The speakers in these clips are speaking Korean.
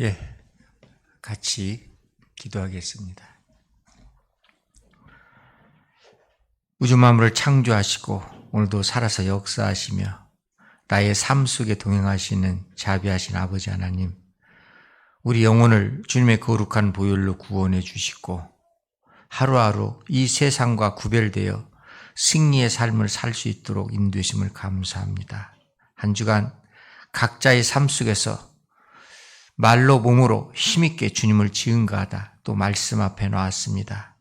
예, 같이 기도하겠습니다. 우주 만물을 창조하시고 오늘도 살아서 역사하시며 나의 삶 속에 동행하시는 자비하신 아버지 하나님, 우리 영혼을 주님의 거룩한 보혈로 구원해 주시고 하루하루 이 세상과 구별되어 승리의 삶을 살 수 있도록 인도하심을 감사합니다. 한 주간 각자의 삶 속에서 말로 몸으로 힘있게 주님을 증거하다 또 말씀 앞에 놓았습니다.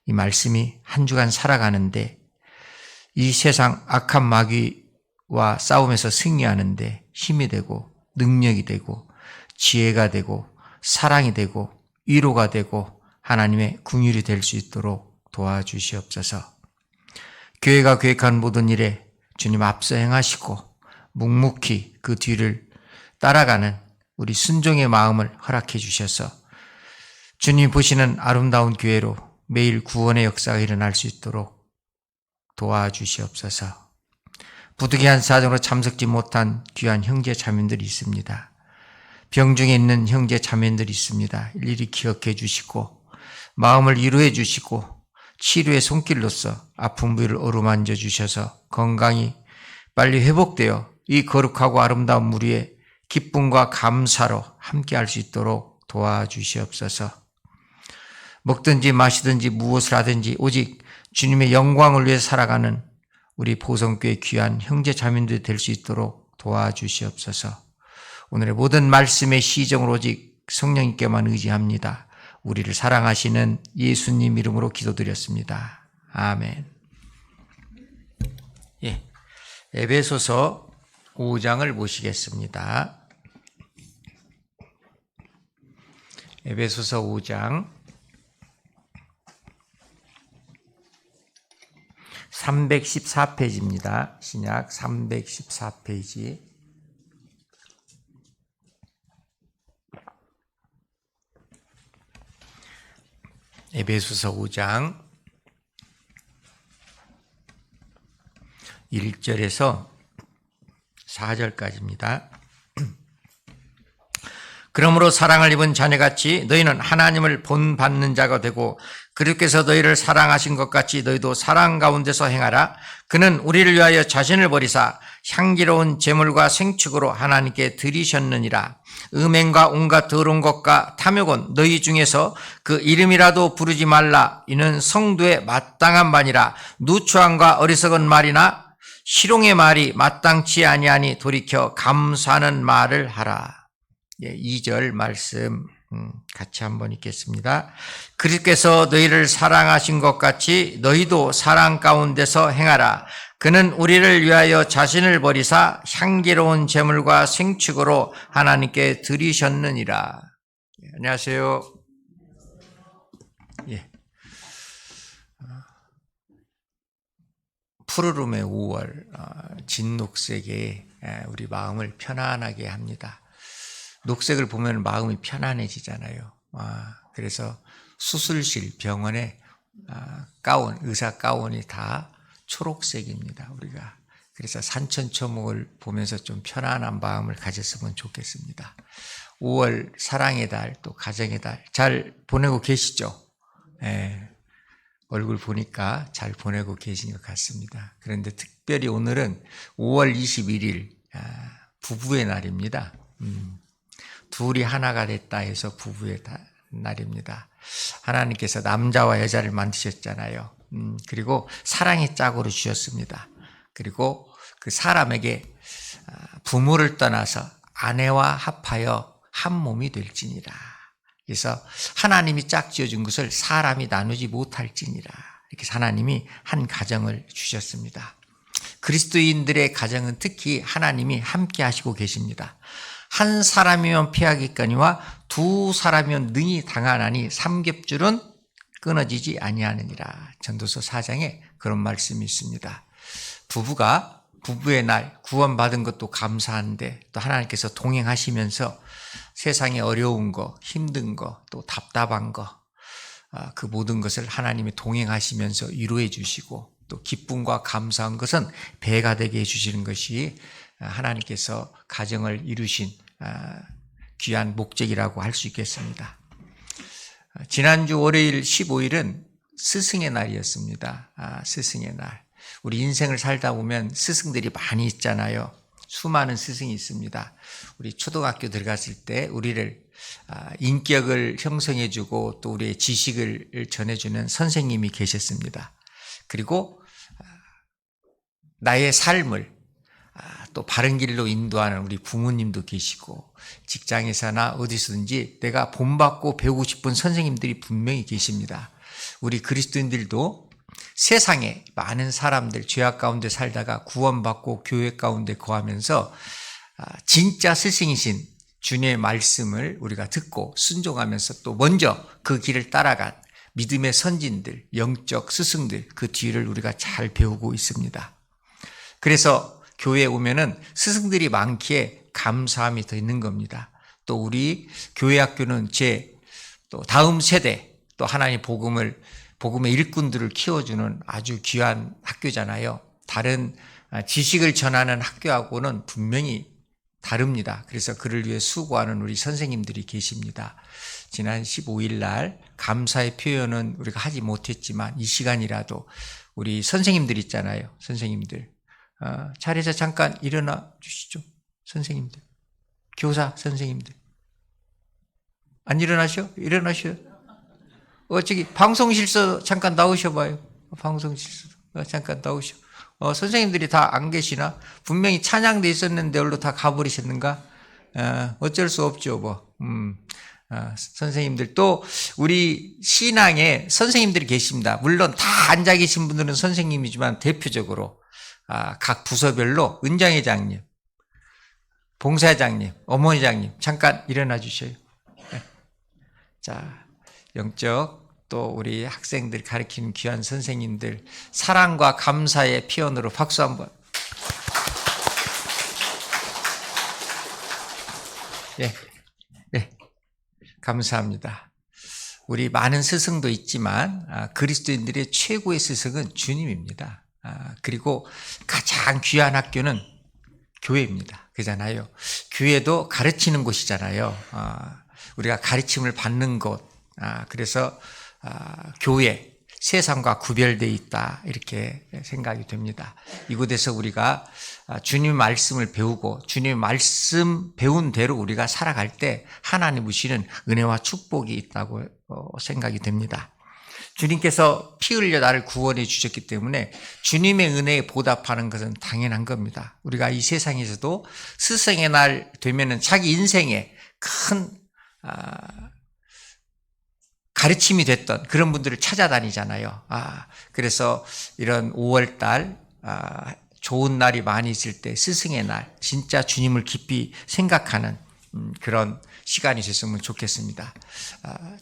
이 말씀이 한 주간 살아가는데 이 세상 악한 마귀와 싸움에서 승리하는데 힘이 되고 능력이 되고 지혜가 되고 사랑이 되고 위로가 되고 하나님의 긍휼이 될 수 있도록 도와주시옵소서. 교회가 계획한 모든 일에 주님 앞서 행하시고 묵묵히 그 뒤를 따라가는 우리 순종의 마음을 허락해 주셔서 주님 보시는 아름다운 교회로 매일 구원의 역사가 일어날 수 있도록 도와주시옵소서. 부득이한 사정으로 참석지 못한 귀한 형제 자매들이 있습니다. 병중에 있는 형제 자매들이 있습니다. 일일이 기억해 주시고 마음을 위로해 주시고 치료의 손길로서 아픈 부위를 어루만져 주셔서 건강이 빨리 회복되어 이 거룩하고 아름다운 무리에 기쁨과 감사로 함께할 수 있도록 도와주시옵소서. 먹든지 마시든지 무엇을 하든지 오직 주님의 영광을 위해 살아가는 우리 보성교회 귀한 형제 자매들이 될 수 있도록 도와주시옵소서. 오늘의 모든 말씀의 시정을 오직 성령님께만 의지합니다. 우리를 사랑하시는 예수님 이름으로 기도드렸습니다. 아멘. 예, 에베소서 5장을 보시겠습니다. 에베소서 5장 314페이지입니다. 신약 314페이지. 에베소서 5장 1절에서 4절까지입니다. 그러므로 사랑을 입은 자녀같이 너희는 하나님을 본받는 자가 되고 그리스도께서 너희를 사랑하신 것 같이 너희도 사랑 가운데서 행하라. 그는 우리를 위하여 자신을 버리사 향기로운 제물과 생축으로 하나님께 드리셨느니라. 음행과 온갖 더러운 것과 탐욕은 너희 중에서 그 이름이라도 부르지 말라. 이는 성도의 마땅한 바니라. 누추함과 어리석은 말이나 희롱의 말이 마땅치 아니하니 돌이켜 감사하는 말을 하라. 2절 말씀 같이 한번 읽겠습니다. 그리스도께서 너희를 사랑하신 것 같이 너희도 사랑 가운데서 행하라. 그는 우리를 위하여 자신을 버리사 향기로운 제물과 생축으로 하나님께 드리셨느니라. 안녕하세요. 예. 푸르름의 5월 진녹색에 우리 마음을 편안하게 합니다. 녹색을 보면 마음이 편안해지잖아요. 그래서 수술실 병원의 가운, 의사 가운이 다 초록색입니다. 우리가 그래서 산천초목을 보면서 좀 편안한 마음을 가졌으면 좋겠습니다. 5월 사랑의 달, 또 가정의 달 잘 보내고 계시죠? 네. 얼굴 보니까 잘 보내고 계신 것 같습니다. 그런데 특별히 오늘은 5월 21일 부부의 날입니다. 둘이 하나가 됐다 해서 부부의 날입니다. 하나님께서 남자와 여자를 만드셨잖아요. 그리고 사랑의 짝으로 주셨습니다. 그리고 그 사람에게 부모를 떠나서 아내와 합하여 한 몸이 될지니라. 그래서 하나님이 짝지어준 것을 사람이 나누지 못할지니라. 이렇게 하나님이 한 가정을 주셨습니다. 그리스도인들의 가정은 특히 하나님이 함께 하시고 계십니다. 한 사람이면 피하겠거니와 두 사람이면 능히 당하나니 삼겹줄은 끊어지지 아니하느니라. 전도서 4장에 그런 말씀이 있습니다. 부부가 부부의 날 구원받은 것도 감사한데 또 하나님께서 동행하시면서 세상에 어려운 거, 힘든 거, 또 답답한 거, 그 모든 것을 하나님이 동행하시면서 위로해 주시고 또 기쁨과 감사한 것은 배가 되게 해주시는 것이 하나님께서 가정을 이루신 귀한 목적이라고 할 수 있겠습니다. 지난주 월요일 15일은 스승의 날이었습니다. 스승의 날. 우리 인생을 살다 보면 스승들이 많이 있잖아요. 수많은 스승이 있습니다. 우리 초등학교 들어갔을 때 우리를 인격을 형성해주고 또 우리의 지식을 전해주는 선생님이 계셨습니다. 그리고 나의 삶을 또 바른 길로 인도하는 우리 부모님도 계시고 직장에서나 어디서든지 내가 본받고 배우고 싶은 선생님들이 분명히 계십니다. 우리 그리스도인들도 세상에 많은 사람들 죄악 가운데 살다가 구원받고 교회 가운데 거하면서 진짜 스승이신 주님의 말씀을 우리가 듣고 순종하면서 또 먼저 그 길을 따라간 믿음의 선진들, 영적 스승들 그 뒤를 우리가 잘 배우고 있습니다. 그래서 교회에 오면은 스승들이 많기에 감사함이 더 있는 겁니다. 또 우리 교회 학교는 또 다음 세대 또 하나님의 복음의 일꾼들을 키워주는 아주 귀한 학교잖아요. 다른 지식을 전하는 학교하고는 분명히 다릅니다. 그래서 그를 위해 수고하는 우리 선생님들이 계십니다. 지난 15일 날 감사의 표현은 우리가 하지 못했지만 이 시간이라도 우리 선생님들 있잖아요. 선생님들. 자리에서 잠깐 일어나 주시죠. 선생님들. 교사 선생님들. 안 일어나셔? 일어나셔. 저기 방송실서 잠깐 나오셔봐요. 방송실서 잠깐 나오셔. 선생님들이 다 안 계시나? 분명히 찬양돼 있었는데 얼로 다 가버리셨는가? 어쩔 수 없죠, 뭐. 선생님들 또 우리 신앙에 선생님들이 계십니다. 물론 다 앉아 계신 분들은 선생님이지만 대표적으로 각 부서별로 은장회장님, 봉사회장님, 어머니장님 잠깐 일어나 주셔요. 자, 영적 또 우리 학생들 가르치는 귀한 선생님들 사랑과 감사의 표현으로 박수 한번. 네, 감사합니다. 우리 많은 스승도 있지만 그리스도인들의 최고의 스승은 주님입니다. 그리고 가장 귀한 학교는 교회입니다. 그잖아요. 교회도 가르치는 곳이잖아요. 우리가 가르침을 받는 곳. 그래서 교회, 세상과 구별되어 있다 이렇게 생각이 됩니다. 이곳에서 우리가 주님의 말씀을 배우고 주님의 말씀 배운 대로 우리가 살아갈 때 하나님 주시는 은혜와 축복이 있다고 생각이 됩니다. 주님께서 피 흘려 나를 구원해 주셨기 때문에 주님의 은혜에 보답하는 것은 당연한 겁니다. 우리가 이 세상에서도 스승의 날 되면은 자기 인생에 큰 가르침이 됐던 그런 분들을 찾아다니잖아요. 그래서 이런 5월달 좋은 날이 많이 있을 때 스승의 날, 진짜 주님을 깊이 생각하는 그런 시간이 됐으면 좋겠습니다.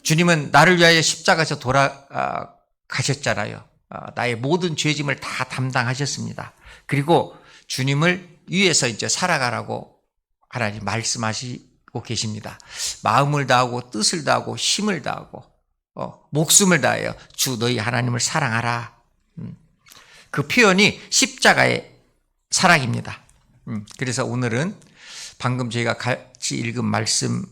주님은 나를 위하여 십자가에서 돌아가셨잖아요. 나의 모든 죄짐을 다 담당하셨습니다. 그리고 주님을 위해서 이제 살아가라고 하나님 말씀하시고 계십니다. 마음을 다하고 뜻을 다하고 힘을 다하고 목숨을 다하여 주 너희 하나님을 사랑하라. 그 표현이 십자가의 사랑입니다. 그래서 오늘은 방금 저희가 같이 읽은 말씀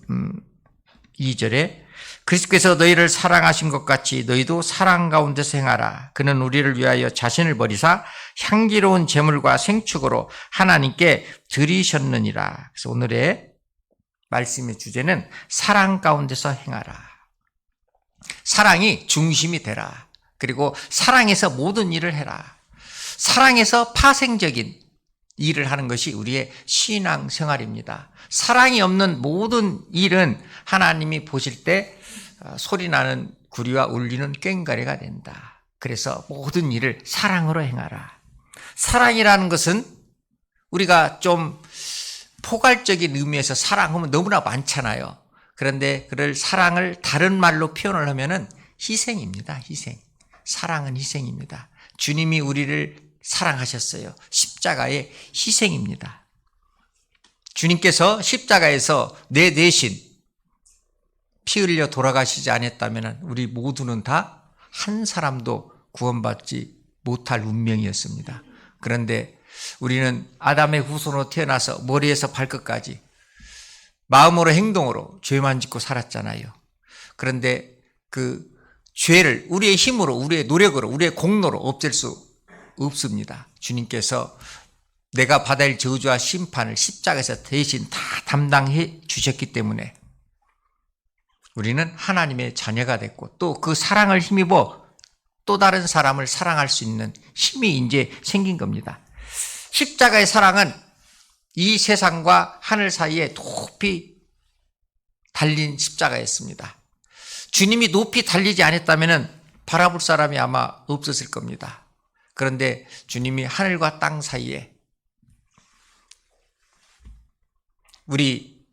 2절에 그리스도께서 너희를 사랑하신 것 같이 너희도 사랑 가운데서 행하라. 그는 우리를 위하여 자신을 버리사 향기로운 제물과 생축으로 하나님께 드리셨느니라. 그래서 오늘의 말씀의 주제는 사랑 가운데서 행하라. 사랑이 중심이 되라. 그리고 사랑에서 모든 일을 해라. 사랑에서 파생적인 일을 하는 것이 우리의 신앙 생활입니다. 사랑이 없는 모든 일은 하나님이 보실 때 소리나는 구리와 울리는 꽹과리가 된다. 그래서 모든 일을 사랑으로 행하라. 사랑이라는 것은 우리가 좀 포괄적인 의미에서 사랑하면 너무나 많잖아요. 그런데 그를 사랑을 다른 말로 표현을 하면은 희생입니다. 희생. 사랑은 희생입니다. 주님이 우리를 사랑하셨어요. 십자가의 희생입니다. 주님께서 십자가에서 내 대신 피 흘려 돌아가시지 않았다면 우리 모두는 다 한 사람도 구원받지 못할 운명이었습니다. 그런데 우리는 아담의 후손으로 태어나서 머리에서 발끝까지 마음으로 행동으로 죄만 짓고 살았잖아요. 그런데 그 죄를 우리의 힘으로, 우리의 노력으로, 우리의 공로로 없앨 수 없습니다. 주님께서 내가 받아야 할 저주와 심판을 십자가에서 대신 다 담당해 주셨기 때문에 우리는 하나님의 자녀가 됐고 또 그 사랑을 힘입어 또 다른 사람을 사랑할 수 있는 힘이 이제 생긴 겁니다. 십자가의 사랑은 이 세상과 하늘 사이에 높이 달린 십자가였습니다. 주님이 높이 달리지 않았다면 바라볼 사람이 아마 없었을 겁니다. 그런데 주님이 하늘과 땅 사이에 우리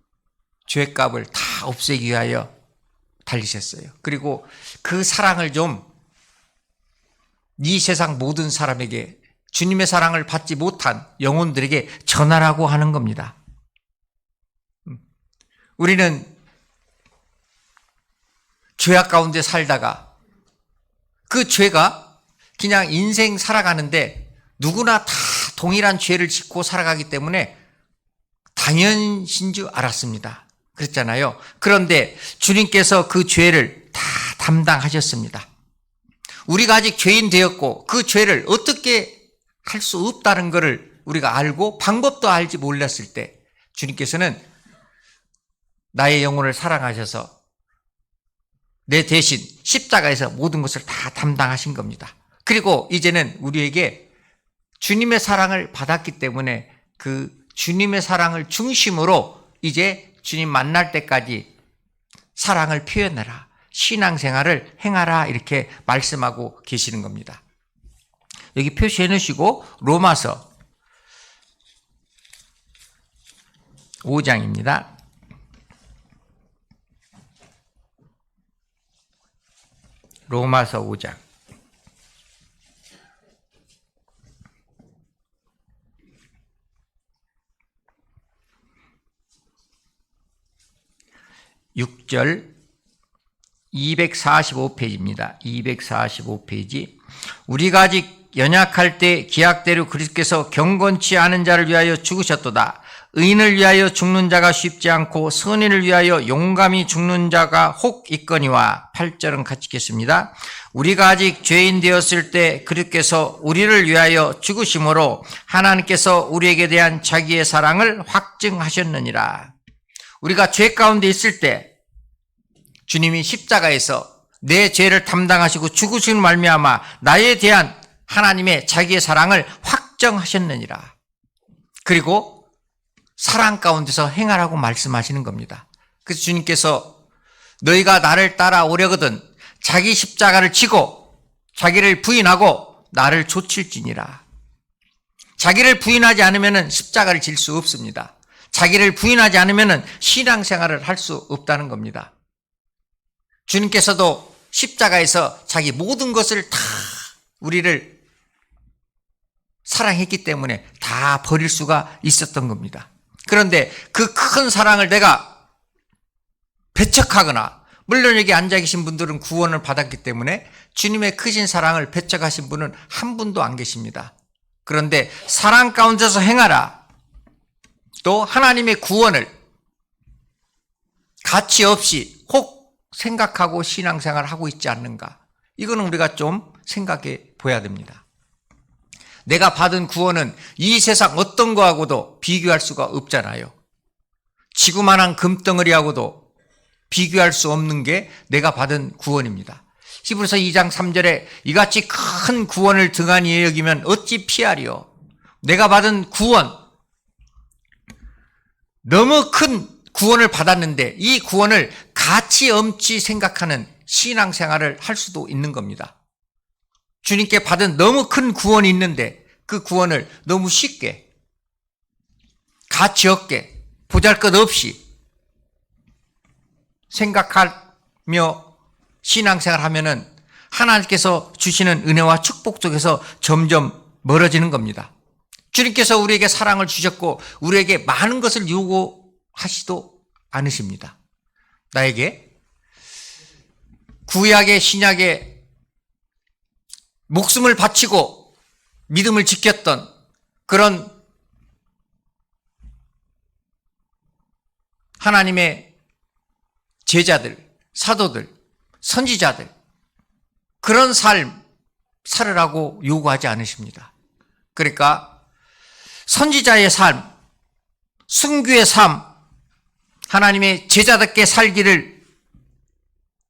죄값을 다 없애기 위하여 달리셨어요. 그리고 그 사랑을 좀 이 세상 모든 사람에게 주님의 사랑을 받지 못한 영혼들에게 전하라고 하는 겁니다. 우리는 죄악 가운데 살다가 그 죄가 그냥 인생 살아가는데 누구나 다 동일한 죄를 짓고 살아가기 때문에 당연신 줄 알았습니다. 그랬잖아요. 그런데 주님께서 그 죄를 다 담당하셨습니다. 우리가 아직 죄인 되었고 그 죄를 어떻게 할 수 없다는 것을 우리가 알고 방법도 알지 몰랐을 때 주님께서는 나의 영혼을 사랑하셔서 내 대신 십자가에서 모든 것을 다 담당하신 겁니다. 그리고 이제는 우리에게 주님의 사랑을 받았기 때문에 그 주님의 사랑을 중심으로 이제 주님 만날 때까지 사랑을 표현해라, 신앙생활을 행하라 이렇게 말씀하고 계시는 겁니다. 여기 표시해 놓으시고 로마서 5장입니다. 로마서 5장. (6절) 245페이지입니다. 245페이지. 우리가 아직 연약할 때 기약대로 그리스도께서 경건치 않은 자를 위하여 죽으셨도다. 의인을 위하여 죽는 자가 쉽지 않고 선인을 위하여 용감히 죽는 자가 혹 있거니와. 8절은 같이 읽겠습니다. 우리가 아직 죄인 되었을 때 그리스도께서 우리를 위하여 죽으심으로 하나님께서 우리에게 대한 자기의 사랑을 확증하셨느니라. 우리가 죄 가운데 있을 때 주님이 십자가에서 내 죄를 담당하시고 죽으신 말미암아 나에 대한 하나님의 자기의 사랑을 확정하셨느니라. 그리고 사랑 가운데서 행하라고 말씀하시는 겁니다. 그래서 주님께서 너희가 나를 따라오려거든 자기 십자가를 지고 자기를 부인하고 나를 좇을지니라. 자기를 부인하지 않으면 십자가를 질 수 없습니다. 자기를 부인하지 않으면 신앙생활을 할 수 없다는 겁니다. 주님께서도 십자가에서 자기 모든 것을 다 우리를 사랑했기 때문에 다 버릴 수가 있었던 겁니다. 그런데 그 큰 사랑을 내가 배척하거나, 물론 여기 앉아 계신 분들은 구원을 받았기 때문에 주님의 크신 사랑을 배척하신 분은 한 분도 안 계십니다. 그런데 사랑 가운데서 행하라. 또 하나님의 구원을 가치 없이 혹 생각하고 신앙생활을 하고 있지 않는가. 이거는 우리가 좀 생각해 봐야 됩니다. 내가 받은 구원은 이 세상 어떤 거하고도 비교할 수가 없잖아요. 지구만한 금덩어리하고도 비교할 수 없는 게 내가 받은 구원입니다. 히브리서 2장 3절에 이같이 큰 구원을 등한히 여기면 어찌 피하리요. 내가 받은 구원, 너무 큰 구원을 받았는데 이 구원을 가치 없이 생각하는 신앙생활을 할 수도 있는 겁니다. 주님께 받은 너무 큰 구원이 있는데 그 구원을 너무 쉽게, 가치 없게, 보잘것없이 생각하며 신앙생활을 하면은 하나님께서 주시는 은혜와 축복 속에서 점점 멀어지는 겁니다. 주님께서 우리에게 사랑을 주셨고 우리에게 많은 것을 요구하시도 않으십니다. 나에게 구약의 신약의 목숨을 바치고 믿음을 지켰던 그런 하나님의 제자들, 사도들, 선지자들 그런 삶 살으라고 요구하지 않으십니다. 그러니까 선지자의 삶, 순교의 삶, 하나님의 제자답게 살기를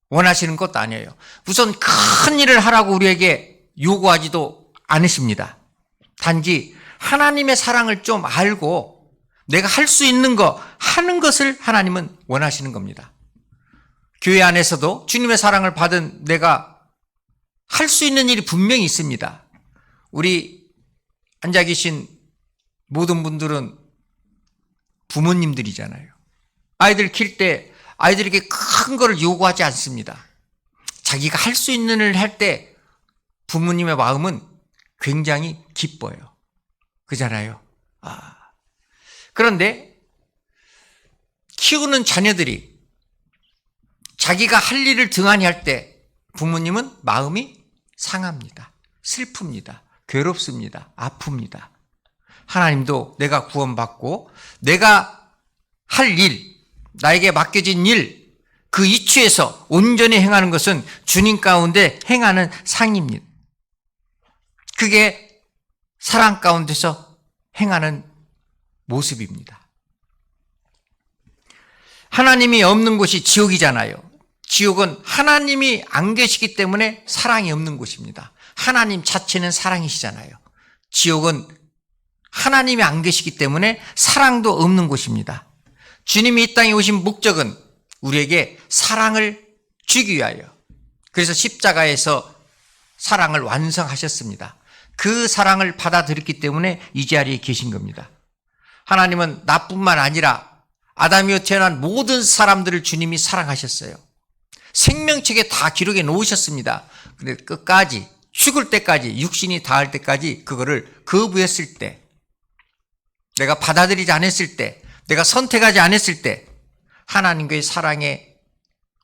원하시는 것도 아니에요. 우선 큰 일을 하라고 우리에게 요구하지도 않으십니다. 단지 하나님의 사랑을 좀 알고 내가 할 수 있는 거 하는 것을 하나님은 원하시는 겁니다. 교회 안에서도 주님의 사랑을 받은 내가 할 수 있는 일이 분명히 있습니다. 우리 앉아 계신 모든 분들은 부모님들이잖아요. 아이들 킬 때 아이들에게 큰 거를 요구하지 않습니다. 자기가 할 수 있는 일을 할 때 부모님의 마음은 굉장히 기뻐요. 그잖아요. 그런데 키우는 자녀들이 자기가 할 일을 등한히 할 때 부모님은 마음이 상합니다. 슬픕니다. 괴롭습니다. 아픕니다. 하나님도 내가 구원받고 내가 할 일, 나에게 맡겨진 일, 그 이치에서 온전히 행하는 것은 주님 가운데 행하는 상입니다. 그게 사랑 가운데서 행하는 모습입니다. 하나님이 없는 곳이 지옥이잖아요. 지옥은 하나님이 안 계시기 때문에 사랑이 없는 곳입니다. 하나님 자체는 사랑이시잖아요. 지옥은 하나님이 안 계시기 때문에 사랑도 없는 곳입니다. 주님이 이 땅에 오신 목적은 우리에게 사랑을 주기 위하여, 그래서 십자가에서 사랑을 완성하셨습니다. 그 사랑을 받아들였기 때문에 이 자리에 계신 겁니다. 하나님은 나뿐만 아니라 아담이어 태어난 모든 사람들을 주님이 사랑하셨어요. 생명책에 다 기록해 놓으셨습니다. 근데 끝까지, 죽을 때까지, 육신이 닿을 때까지 그거를 거부했을 때, 내가 받아들이지 않았을 때, 내가 선택하지 않았을 때 하나님과의 사랑의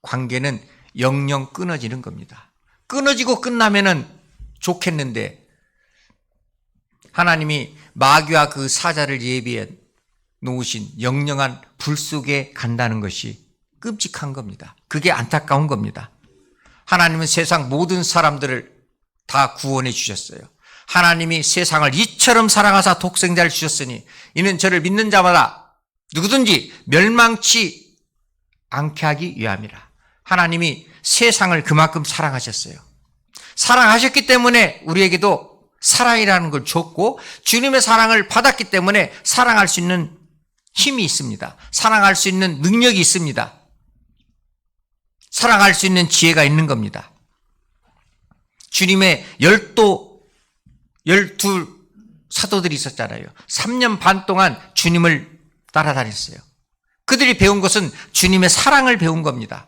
관계는 영영 끊어지는 겁니다. 끊어지고 끝나면은 좋겠는데 하나님이 마귀와 그 사자를 예비해 놓으신 영영한 불 속에 간다는 것이 끔찍한 겁니다. 그게 안타까운 겁니다. 하나님은 세상 모든 사람들을 다 구원해 주셨어요. 하나님이 세상을 이처럼 사랑하사 독생자를 주셨으니 이는 저를 믿는 자마다 누구든지 멸망치 않게 하기 위함이라. 하나님이 세상을 그만큼 사랑하셨어요. 사랑하셨기 때문에 우리에게도 사랑이라는 걸 줬고 주님의 사랑을 받았기 때문에 사랑할 수 있는 힘이 있습니다. 사랑할 수 있는 능력이 있습니다. 사랑할 수 있는 지혜가 있는 겁니다. 주님의 12 사도들이 있었잖아요. 3년 반 동안 주님을 따라다녔어요. 그들이 배운 것은 주님의 사랑을 배운 겁니다.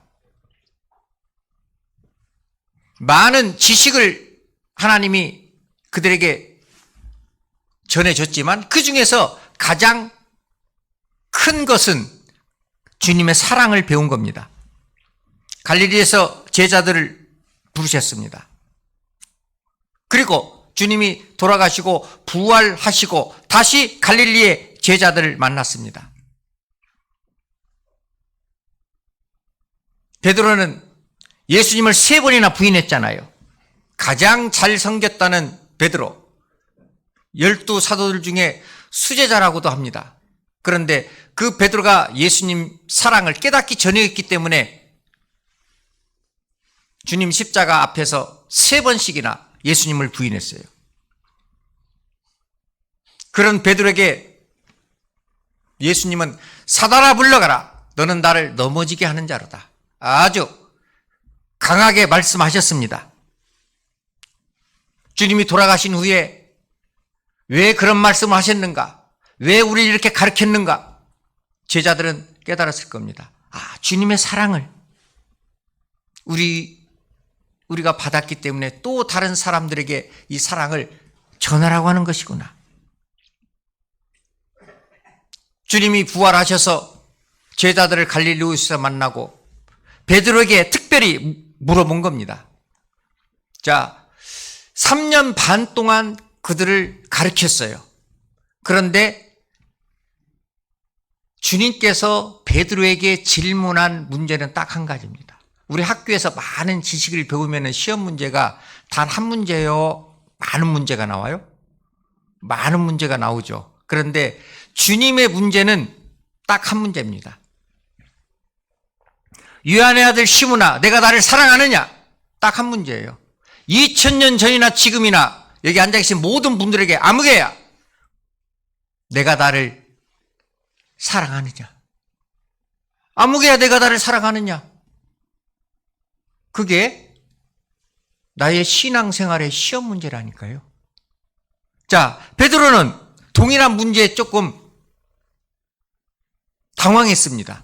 많은 지식을 하나님이 그들에게 전해줬지만 그 중에서 가장 큰 것은 주님의 사랑을 배운 겁니다. 갈릴리에서 제자들을 부르셨습니다. 그리고 주님이 돌아가시고 부활하시고 다시 갈릴리의 제자들을 만났습니다. 베드로는 예수님을 3번이나 부인했잖아요. 가장 잘 섬겼다는 베드로, 12 사도들 중에 수제자라고도 합니다. 그런데 그 베드로가 예수님 사랑을 깨닫기 전이었기 때문에 주님 십자가 앞에서 3번씩이나 예수님을 부인했어요. 그런 베드로에게 예수님은 사단아 물러가라. 너는 나를 넘어지게 하는 자로다. 아주 강하게 말씀하셨습니다. 주님이 돌아가신 후에 왜 그런 말씀을 하셨는가? 왜 우리를 이렇게 가르쳤는가? 제자들은 깨달았을 겁니다. 주님의 사랑을 우리가 받았기 때문에 또 다른 사람들에게 이 사랑을 전하라고 하는 것이구나. 주님이 부활하셔서 제자들을 갈릴리에서 만나고 베드로에게 특별히 물어본 겁니다. 자, 3년 반 동안 그들을 가르쳤어요. 그런데 주님께서 베드로에게 질문한 문제는 딱 한 가지입니다. 우리 학교에서 많은 지식을 배우면 시험 문제가 단 한 문제요? 많은 문제가 나와요? 많은 문제가 나오죠. 그런데 주님의 문제는 딱 한 문제입니다. 요한의 아들 시므나, 내가 나를 사랑하느냐? 딱 한 문제예요. 2000년 전이나 지금이나 여기 앉아 계신 모든 분들에게 아무개야, 내가 나를 사랑하느냐? 아무개야, 내가 나를 사랑하느냐? 그게 나의 신앙생활의 시험 문제라니까요. 자, 베드로는 동일한 문제에 조금 당황했습니다.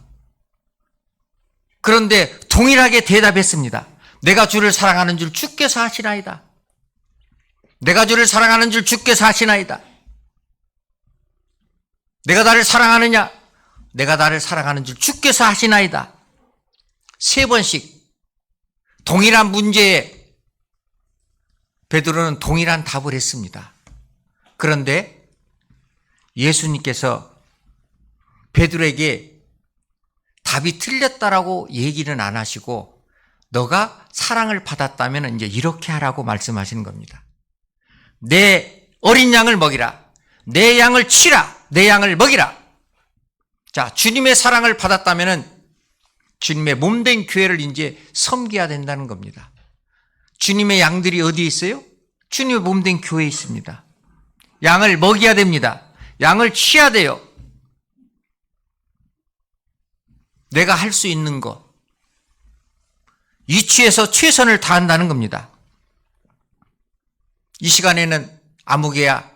그런데 동일하게 대답했습니다. 내가 주를 사랑하는 줄 주께서 아시나이다. 내가 주를 사랑하는 줄 주께서 아시나이다. 내가 나를 사랑하느냐? 내가 나를 사랑하는 줄 주께서 아시나이다. 3번씩 동일한 문제에 베드로는 동일한 답을 했습니다. 그런데 예수님께서 베드로에게 답이 틀렸다라고 얘기는 안 하시고, 너가 사랑을 받았다면 이제 이렇게 하라고 말씀하시는 겁니다. 내 어린 양을 먹이라. 내 양을 치라. 내 양을 먹이라. 자, 주님의 사랑을 받았다면 주님의 몸된 교회를 이제 섬겨야 된다는 겁니다. 주님의 양들이 어디에 있어요? 주님의 몸된 교회에 있습니다. 양을 먹여야 됩니다. 양을 치야 돼요. 내가 할 수 있는 것, 이치에서 최선을 다한다는 겁니다. 이 시간에는 아무개야,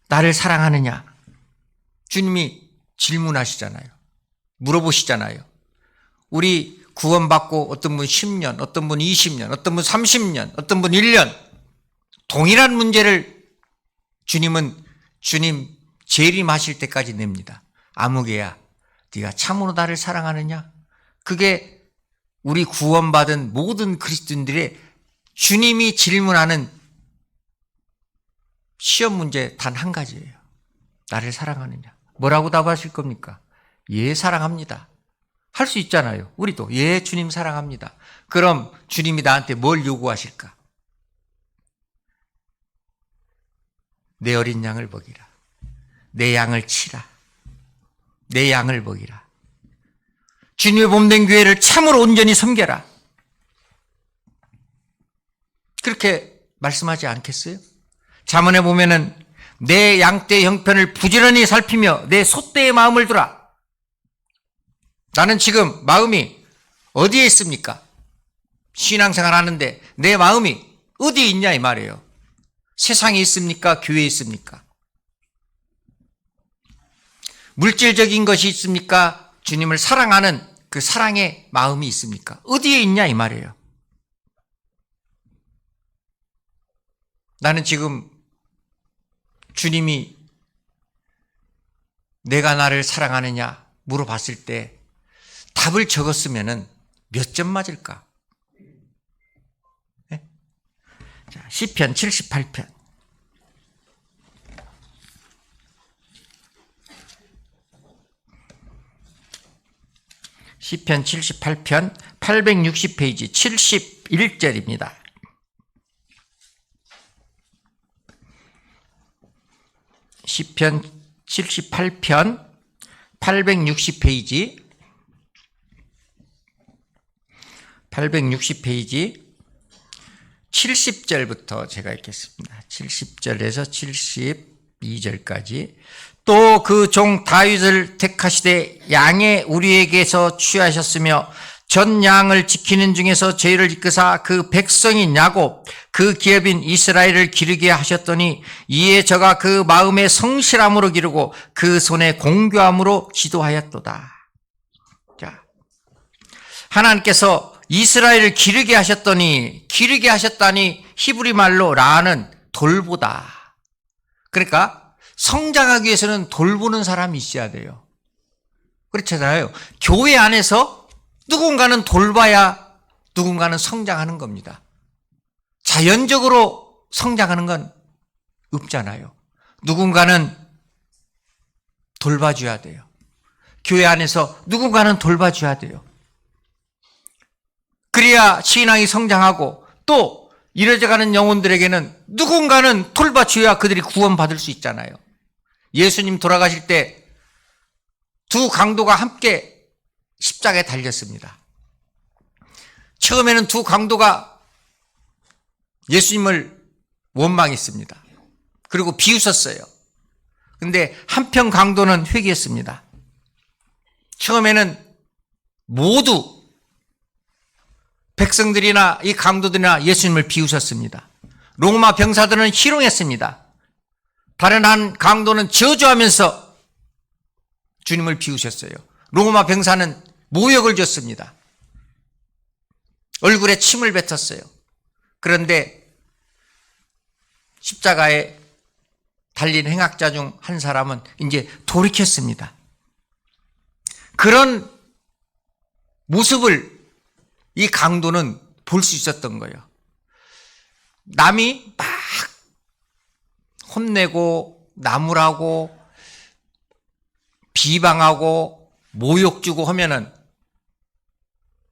나를 사랑하느냐? 주님이 질문하시잖아요. 물어보시잖아요. 우리 구원받고 어떤 분 10년, 어떤 분 20년, 어떤 분 30년, 어떤 분 1년, 동일한 문제를 주님은 주님 재림하실 때까지 냅니다. 아무개야, 네가 참으로 나를 사랑하느냐? 그게 우리 구원받은 모든 그리스도인들의 주님이 질문하는 시험 문제 단 한 가지예요. 나를 사랑하느냐? 뭐라고 답하실 겁니까? 예, 사랑합니다. 할 수 있잖아요. 우리도 예, 주님 사랑합니다. 그럼 주님이 나한테 뭘 요구하실까? 내 어린 양을 먹이라. 내 양을 치라. 내 양을 먹이라. 주님의 몸된 교회를 참으로 온전히 섬겨라. 그렇게 말씀하지 않겠어요? 잠언에 보면은 내 양떼의 형편을 부지런히 살피며 내 소떼의 마음을 두라. 나는 지금 마음이 어디에 있습니까? 신앙생활 하는데 내 마음이 어디에 있냐 이 말이에요. 세상에 있습니까? 교회에 있습니까? 물질적인 것이 있습니까? 주님을 사랑하는 그 사랑의 마음이 있습니까? 어디에 있냐 이 말이에요. 나는 지금 주님이 내가 나를 사랑하느냐 물어봤을 때 답을 적었으면 몇 점 맞을까? 네? 자, 시편 78편. 시편 78편 860페이지 71절입니다. 시편 78편 860페이지 70절부터 제가 읽겠습니다. 70절에서 72절까지. 또 그 종 다윗을 택하시되 양의 우리에게서 취하셨으며 전 양을 지키는 중에서 제일을 이끄사 그 백성인 야곱 그 기업인 이스라엘을 기르게 하셨더니 이에 저가 그 마음에 성실함으로 기르고 그 손에 공교함으로 지도하였도다. 자, 하나님께서 이스라엘을 기르게 하셨다니 히브리 말로 라는 돌보다. 그러니까 성장하기 위해서는 돌보는 사람이 있어야 돼요. 그렇잖아요. 교회 안에서 누군가는 돌봐야 누군가는 성장하는 겁니다. 자연적으로 성장하는 건 없잖아요. 누군가는 돌봐줘야 돼요. 교회 안에서 누군가는 돌봐줘야 돼요. 그래야 신앙이 성장하고 또 이뤄져가는 영혼들에게는 누군가는 돌봐줘야 그들이 구원받을 수 있잖아요. 예수님 돌아가실 때 두 강도가 함께 십자가에 달렸습니다. 처음에는 두 강도가 예수님을 원망했습니다. 그리고 비웃었어요. 근데 한편 강도는 회개했습니다. 처음에는 모두 백성들이나 이 강도들이나 예수님을 비웃었습니다. 로마 병사들은 희롱했습니다. 다른 한 강도는 저주하면서 주님을 비웃었어요. 로마 병사는 모욕을 줬습니다. 얼굴에 침을 뱉었어요. 그런데 십자가에 달린 행악자 중 한 사람은 이제 돌이켰습니다. 그런 모습을 이 강도는 볼 수 있었던 거예요. 남이 막 혼내고 나무라고 비방하고 모욕 주고 하면은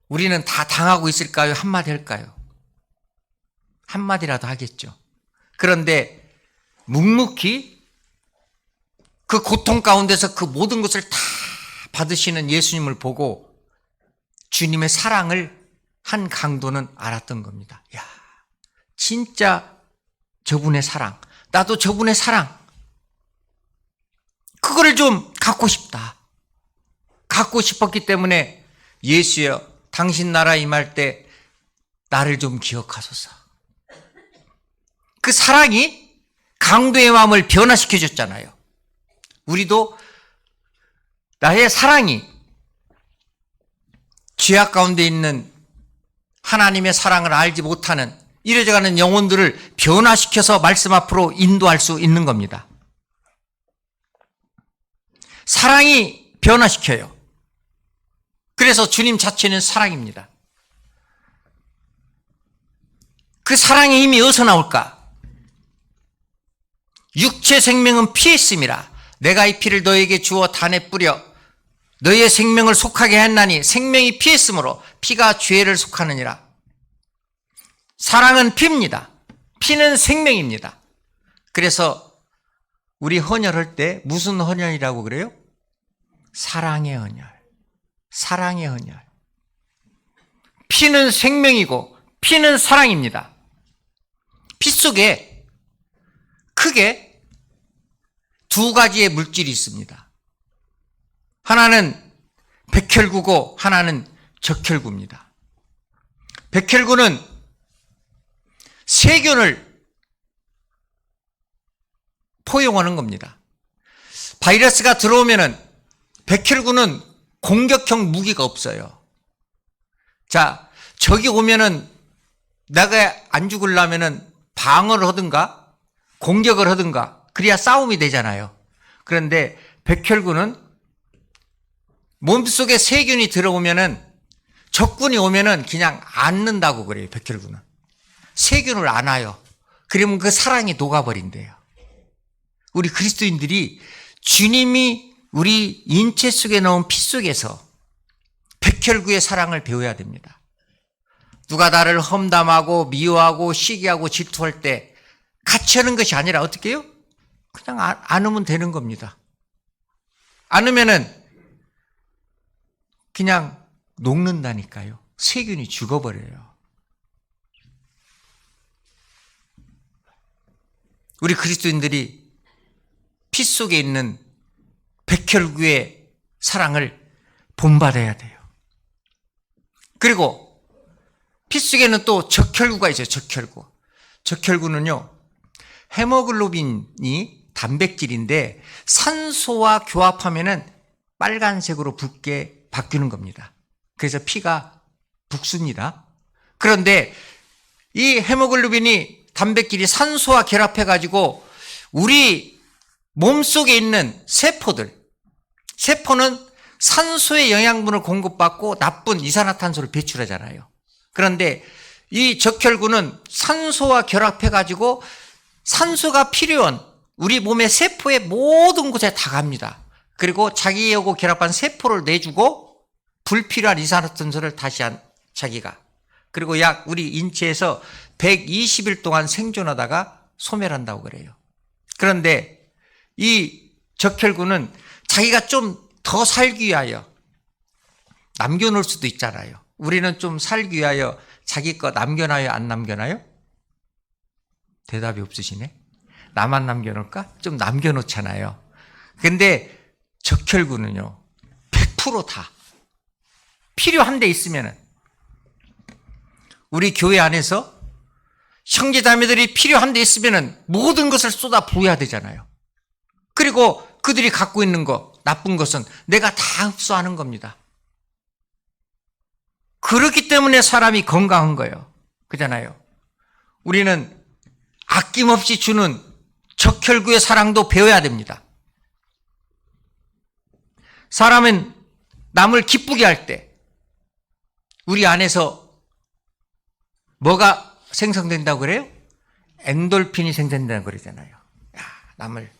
우리는 다 당하고 있을까요? 한마디 할까요? 한마디라도 하겠죠. 그런데 묵묵히 그 고통 가운데서 그 모든 것을 다 받으시는 예수님을 보고 주님의 사랑을 한 강도는 알았던 겁니다. 야, 진짜 저분의 사랑, 나도 저분의 사랑, 그거를 좀 갖고 싶다. 갖고 싶었기 때문에 예수여, 당신 나라 임할 때 나를 좀 기억하소서. 그 사랑이 강도의 마음을 변화시켜 줬잖아요. 우리도 나의 사랑이 죄악 가운데 있는 하나님의 사랑을 알지 못하는 이래져가는 영혼들을 변화시켜서 말씀 앞으로 인도할 수 있는 겁니다. 사랑이 변화시켜요. 그래서 주님 자체는 사랑입니다. 그 사랑의 힘이 어디서 나올까? 육체 생명은 피에 있음이라. 내가 이 피를 너에게 주어 단에 뿌려 너희의 생명을 속하게 했나니 생명이 피에 있으므로 피가 죄를 속하느니라. 사랑은 피입니다. 피는 생명입니다. 그래서 우리 헌혈할 때 무슨 헌혈이라고 그래요? 사랑의 헌혈. 사랑의 헌혈. 피는 생명이고 피는 사랑입니다. 피 속에 크게 두 가지의 물질이 있습니다. 하나는 백혈구고 하나는 적혈구입니다. 백혈구는 세균을 포용하는 겁니다. 바이러스가 들어오면은 백혈구는 공격형 무기가 없어요. 자, 적이 오면은 내가 안 죽으려면은 방어를 하든가 공격을 하든가 그래야 싸움이 되잖아요. 그런데 백혈구는 몸속에 세균이 들어오면은 적군이 오면은 그냥 앉는다고 그래요. 백혈구는 세균을 안아요. 그러면 그 사랑이 녹아버린대요. 우리 그리스도인들이 주님이 우리 인체 속에 넣은 피 속에서 백혈구의 사랑을 배워야 됩니다. 누가 나를 험담하고 미워하고 시기하고 질투할 때 같이 하는 것이 아니라 어떻게 해요? 그냥 안으면 되는 겁니다. 안으면은 그냥 녹는다니까요. 세균이 죽어버려요. 우리 그리스도인들이 피 속에 있는 백혈구의 사랑을 본받아야 돼요. 그리고 피 속에는 또 적혈구가 있어요. 적혈구. 적혈구는요, 헤모글로빈이 단백질인데 산소와 교합하면은 빨간색으로 붉게 바뀌는 겁니다. 그래서 피가 붉습니다. 그런데 이 헤모글로빈이 단백질이 산소와 결합해가지고 우리 몸속에 있는 세포는 산소의 영양분을 공급받고 나쁜 이산화탄소를 배출하잖아요. 그런데 이 적혈구는 산소와 결합해가지고 산소가 필요한 우리 몸의 세포의 모든 곳에 다 갑니다. 그리고 자기하고 결합한 세포를 내주고 불필요한 이산화탄소를 다시 한 자기가. 그리고 약 우리 인체에서 120일 동안 생존하다가 소멸한다고 그래요. 그런데 이 적혈구는 자기가 좀 더 살기 위하여 남겨놓을 수도 있잖아요. 우리는 좀 살기 위하여 자기 거 남겨놔요, 안 남겨놔요? 대답이 없으시네. 나만 남겨놓을까? 좀 남겨놓잖아요. 근데 적혈구는요, 100% 다 필요한 데 있으면은 우리 교회 안에서 형제자매들이 필요한 데 있으면은 모든 것을 쏟아 부어야 되잖아요. 그리고 그들이 갖고 있는 거, 나쁜 것은 내가 다 흡수하는 겁니다. 그렇기 때문에 사람이 건강한 거예요. 그잖아요. 우리는 아낌없이 주는 적혈구의 사랑도 배워야 됩니다. 사람은 남을 기쁘게 할 때 우리 안에서 뭐가 생성된다고 그래요? 엔돌핀이 생성된다고 그러잖아요. 남을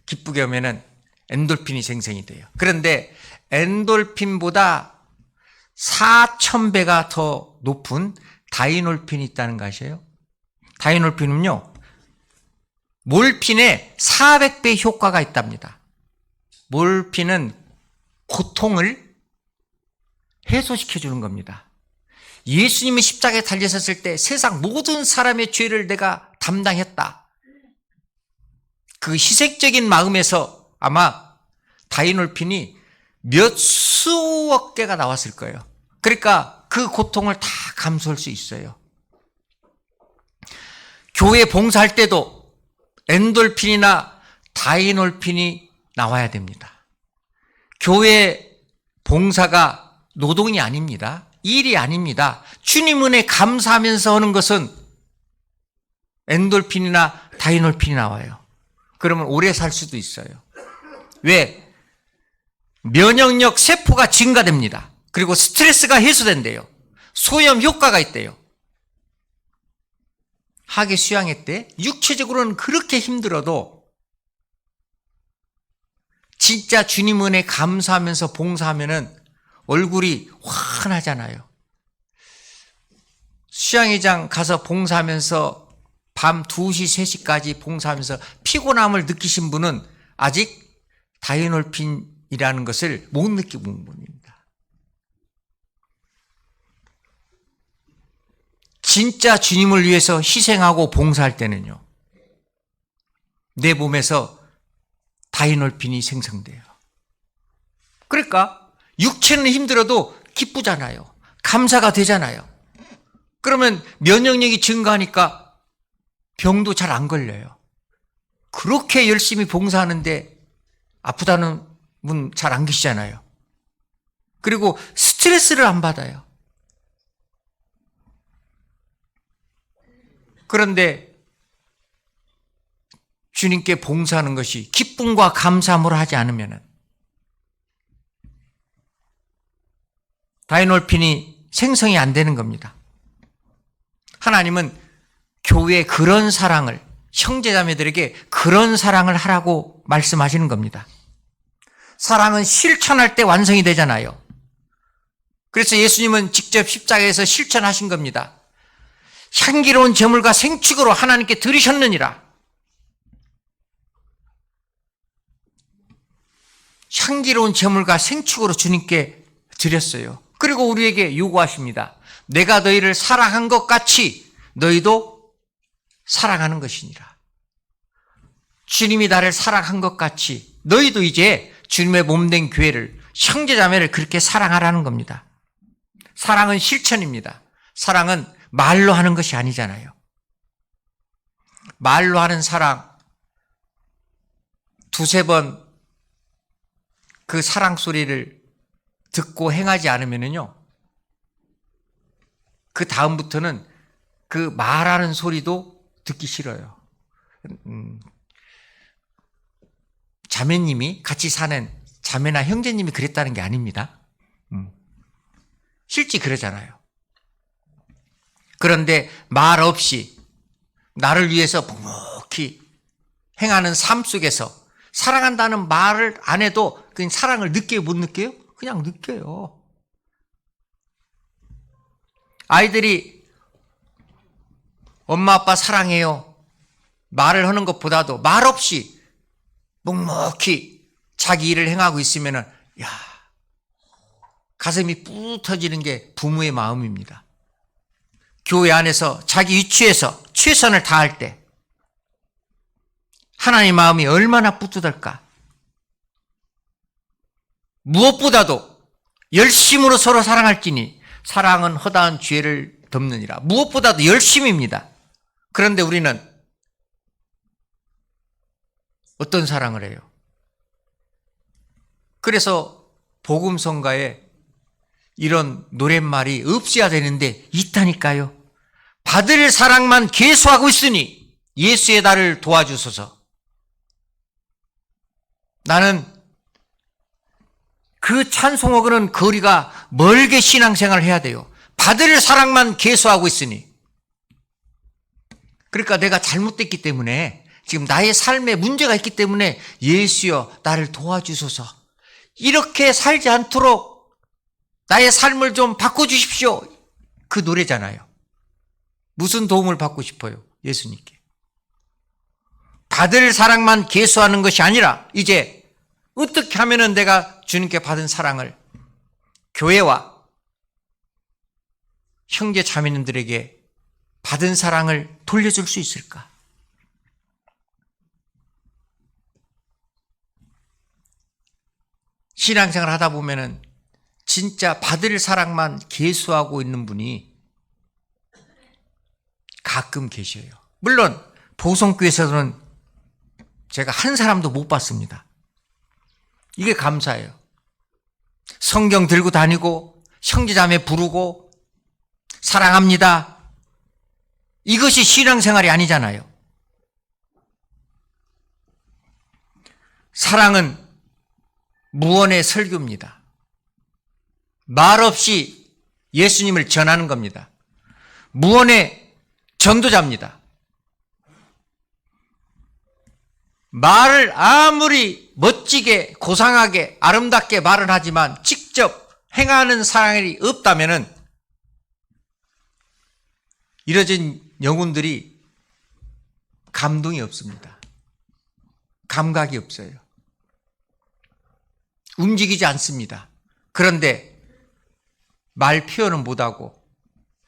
기쁘게 하면은 엔돌핀이 생성이 돼요. 그런데 엔돌핀보다 4,000배가 더 높은 다이놀핀이 있다는 거 아세요? 다이놀핀은요, 몰핀의 400배 효과가 있답니다. 몰핀은 고통을 해소시켜 주는 겁니다. 예수님이 십자가에 달리셨을 때 세상 모든 사람의 죄를 내가 담당했다. 그 희생적인 마음에서 아마 다이놀핀이 몇 수억 개가 나왔을 거예요. 그러니까 그 고통을 다 감수할 수 있어요. 교회 봉사할 때도 엔돌핀이나 다이놀핀이 나와야 됩니다. 교회 봉사가 노동이 아닙니다. 일이 아닙니다. 주님 은혜 감사하면서 하는 것은 엔돌핀이나 다이놀핀이 나와요. 그러면 오래 살 수도 있어요. 왜? 면역력 세포가 증가됩니다. 그리고 스트레스가 해소된대요. 소염 효과가 있대요. 하계 수양회 때 육체적으로는 그렇게 힘들어도 진짜 주님 은혜 감사하면서 봉사하면은 얼굴이 환하잖아요. 수양회장 가서 봉사하면서 밤 2시, 3시까지 봉사하면서 피곤함을 느끼신 분은 아직 다이놀핀이라는 것을 못 느끼고 있는 분입니다. 진짜 주님을 위해서 희생하고 봉사할 때는요, 내 몸에서 다이놀핀이 생성돼요. 그러니까 육체는 힘들어도 기쁘잖아요. 감사가 되잖아요. 그러면 면역력이 증가하니까 병도 잘 안 걸려요. 그렇게 열심히 봉사하는데 아프다는 분 잘 안 계시잖아요. 그리고 스트레스를 안 받아요. 그런데 주님께 봉사하는 것이 기쁨과 감사함으로 하지 않으면 다이놀핀이 생성이 안 되는 겁니다. 하나님은 교회에 그런 사랑을, 형제자매들에게 그런 사랑을 하라고 말씀하시는 겁니다. 사랑은 실천할 때 완성이 되잖아요. 그래서 예수님은 직접 십자가에서 실천하신 겁니다. 향기로운 제물과 생축으로 하나님께 드리셨느니라. 향기로운 제물과 생축으로 주님께 드렸어요. 그리고 우리에게 요구하십니다. 내가 너희를 사랑한 것 같이 너희도 사랑하는 것이니라. 주님이 나를 사랑한 것 같이 너희도 이제 주님의 몸된 교회를, 형제자매를 그렇게 사랑하라는 겁니다. 사랑은 실천입니다. 사랑은 말로 하는 것이 아니잖아요. 말로 하는 사랑, 2-3번 그 사랑 소리를 듣고 행하지 않으면요, 그 다음부터는 그 말하는 소리도 듣기 싫어요. 자매님이 같이 사는 자매나 형제님이 그랬다는 게 아닙니다. 실제 그러잖아요. 그런데 말 없이 나를 위해서 묵묵히 행하는 삶 속에서 사랑한다는 말을 안 해도 그냥 사랑을 느껴요, 못 느껴요? 그냥 느껴요. 아이들이 엄마 아빠 사랑해요 말을 하는 것보다도 말 없이 묵묵히 자기 일을 행하고 있으면은 야, 가슴이 뿌 터지는 게 부모의 마음입니다. 교회 안에서 자기 위치에서 최선을 다할 때 하나님 마음이 얼마나 뿌듯할까. 무엇보다도 열심으로 서로 사랑할지니 사랑은 허다한 죄를 덮느니라. 무엇보다도 열심입니다. 그런데 우리는 어떤 사랑을 해요? 그래서 복음성가에 이런 노랫말이 없어야 되는데 있다니까요. 받을 사랑만 계수하고 있으니 예수의 나를 도와주소서. 나는 그 찬송하고는 거리가 멀게 신앙생활을 해야 돼요. 받을 사랑만 계수하고 있으니. 그러니까 내가 잘못됐기 때문에 지금 나의 삶에 문제가 있기 때문에 예수여 나를 도와주소서. 이렇게 살지 않도록 나의 삶을 좀 바꿔주십시오. 그 노래잖아요. 무슨 도움을 받고 싶어요? 예수님께. 받을 사랑만 계수하는 것이 아니라 이제 어떻게 하면은 내가 주님께 받은 사랑을 교회와 형제 자매님들에게 받은 사랑을 돌려줄 수 있을까? 신앙생활 하다 보면은 진짜 받을 사랑만 계수하고 있는 분이 가끔 계셔요. 물론 보성교회에서는 제가 한 사람도 못 봤습니다. 이게 감사해요. 성경 들고 다니고 형제자매 부르고 사랑합니다. 이것이 신앙생활이 아니잖아요. 사랑은 무언의 설교입니다. 말 없이 예수님을 전하는 겁니다. 무언의 전도자입니다. 말을 아무리 멋지게 고상하게 아름답게 말을 하지만 직접 행하는 사랑이 없다면은 이뤄진 영혼들이 감동이 없습니다. 감각이 없어요. 움직이지 않습니다. 그런데 말 표현은 못하고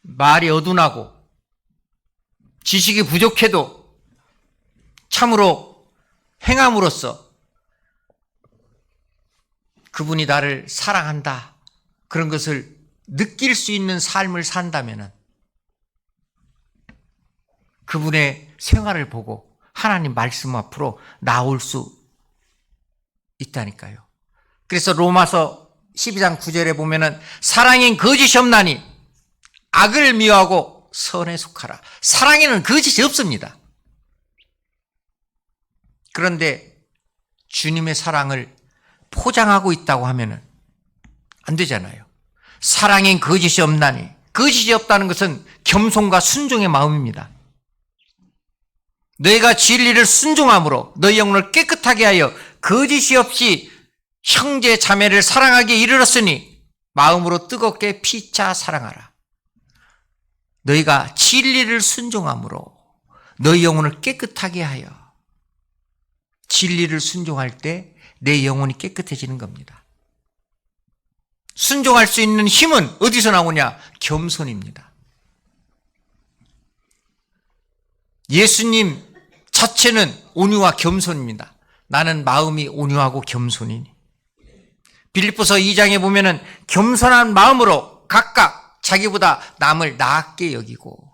말이 어둔하고 지식이 부족해도 참으로 행함으로써 그분이 나를 사랑한다 그런 것을 느낄 수 있는 삶을 산다면은 그분의 생활을 보고 하나님 말씀 앞으로 나올 수 있다니까요. 그래서 로마서 12장 9절에 보면은 사랑엔 거짓이 없나니 악을 미워하고 선에 속하라. 사랑에는 거짓이 없습니다. 그런데 주님의 사랑을 포장하고 있다고 하면은 안 되잖아요. 사랑엔 거짓이 없나니. 거짓이 없다는 것은 겸손과 순종의 마음입니다. 너희가 진리를 순종함으로 너희 영혼을 깨끗하게 하여 거짓이 없이 형제 자매를 사랑하기에 이르렀으니 마음으로 뜨겁게 피차 사랑하라. 너희가 진리를 순종함으로 너희 영혼을 깨끗하게 하여. 진리를 순종할 때 내 영혼이 깨끗해지는 겁니다. 순종할 수 있는 힘은 어디서 나오냐? 겸손입니다. 예수님 자체는 온유와 겸손입니다. 나는 마음이 온유하고 겸손이니. 빌립보서 2장에 보면은 겸손한 마음으로 각각 자기보다 남을 낮게 여기고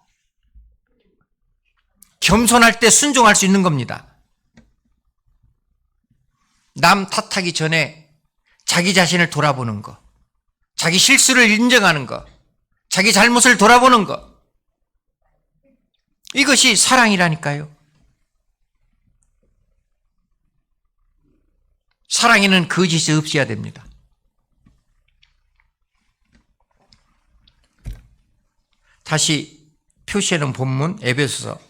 겸손할 때 순종할 수 있는 겁니다. 남 탓하기 전에 자기 자신을 돌아보는 것, 자기 실수를 인정하는 것, 자기 잘못을 돌아보는 것, 이것이 사랑이라니까요. 사랑에는 거짓이 없어야 됩니다. 다시 표시하는 본문 에베소서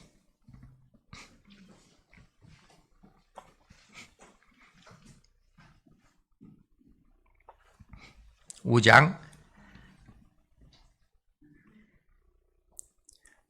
5장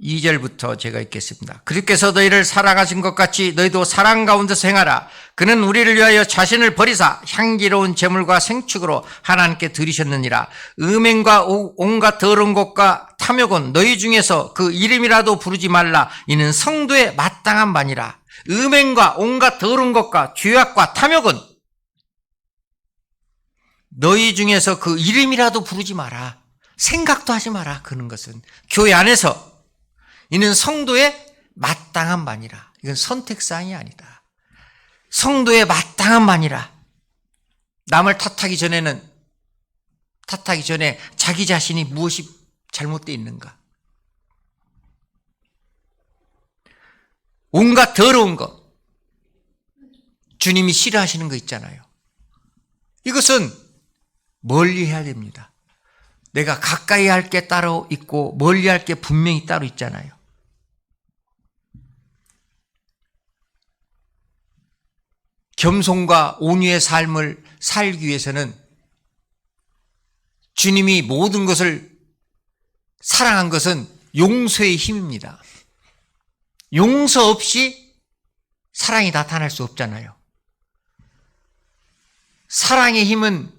2절부터 제가 읽겠습니다. 그리스도께서 너희를 사랑하신 것 같이 너희도 사랑 가운데서 행하라. 그는 우리를 위하여 자신을 버리사 향기로운 제물과 생축으로 하나님께 드리셨느니라. 음행과 온갖 더러운 것과 탐욕은 너희 중에서 그 이름이라도 부르지 말라. 이는 성도의 마땅한 바니라. 음행과 온갖 더러운 것과 죄악과 탐욕은 너희 중에서 그 이름이라도 부르지 마라. 생각도 하지 마라. 그런 것은 교회 안에서 이는 성도의 마땅한 바니라. 이건 선택사항이 아니다. 성도의 마땅한 바니라. 남을 탓하기 전에 자기 자신이 무엇이 잘못되어 있는가. 온갖 더러운 것, 주님이 싫어하시는 거 있잖아요. 이것은 멀리 해야 됩니다. 내가 가까이 할 게 따로 있고 멀리 할 게 분명히 따로 있잖아요. 겸손과 온유의 삶을 살기 위해서는 주님이 모든 것을 사랑한 것은 용서의 힘입니다. 용서 없이 사랑이 나타날 수 없잖아요. 사랑의 힘은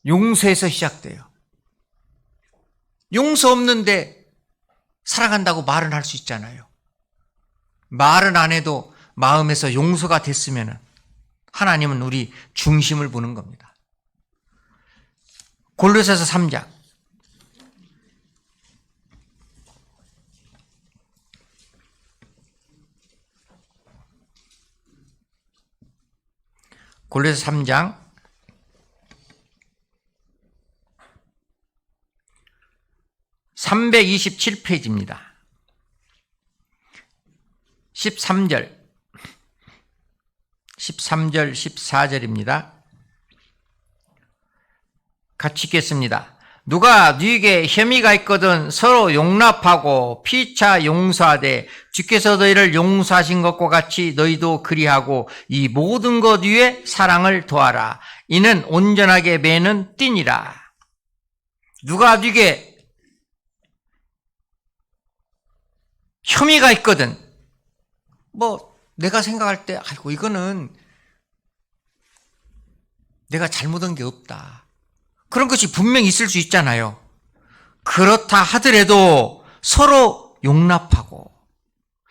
용서에서 시작돼요. 용서 없는데 사랑한다고 말은 할 수 있잖아요. 말은 안 해도 마음에서 용서가 됐으면 하나님은 우리 중심을 보는 겁니다. 골로새서 3장 골로새서 3장 327페이지입니다. 13절, 14절입니다. 같이 읽겠습니다. 누가 너희에게 혐의가 있거든 서로 용납하고 피차 용서하되 주께서 너희를 용서하신 것과 같이 너희도 그리하고 이 모든 것 위에 사랑을 더하라. 이는 온전하게 매는 띠니라. 누가 너희에게 혐의가 있거든, 내가 생각할 때 아이고 이거는 내가 잘못한 게 없다, 그런 것이 분명히 있을 수 있잖아요. 그렇다 하더라도 서로 용납하고,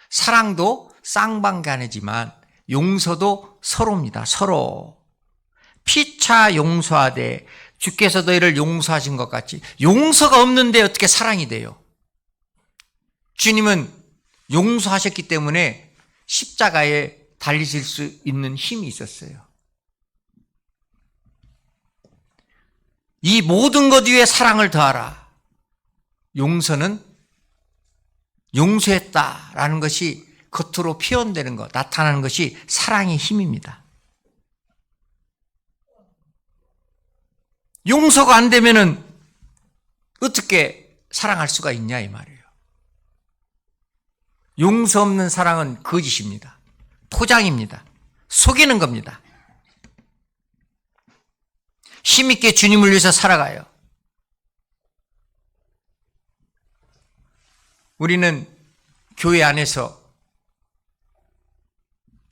사랑도 쌍방간이지만 용서도 서로입니다. 서로 피차 용서하되 주께서 너희를 용서하신 것 같이. 용서가 없는데 어떻게 사랑이 돼요? 주님은 용서하셨기 때문에 십자가에 달리실 수 있는 힘이 있었어요. 이 모든 것 위에 사랑을 더하라. 용서는 용서했다라는 것이 겉으로 표현되는 것, 나타나는 것이 사랑의 힘입니다. 용서가 안 되면은 어떻게 사랑할 수가 있냐 이 말이에요. 용서 없는 사랑은 거짓입니다. 포장입니다. 속이는 겁니다. 힘있게 주님을 위해서 살아가요. 우리는 교회 안에서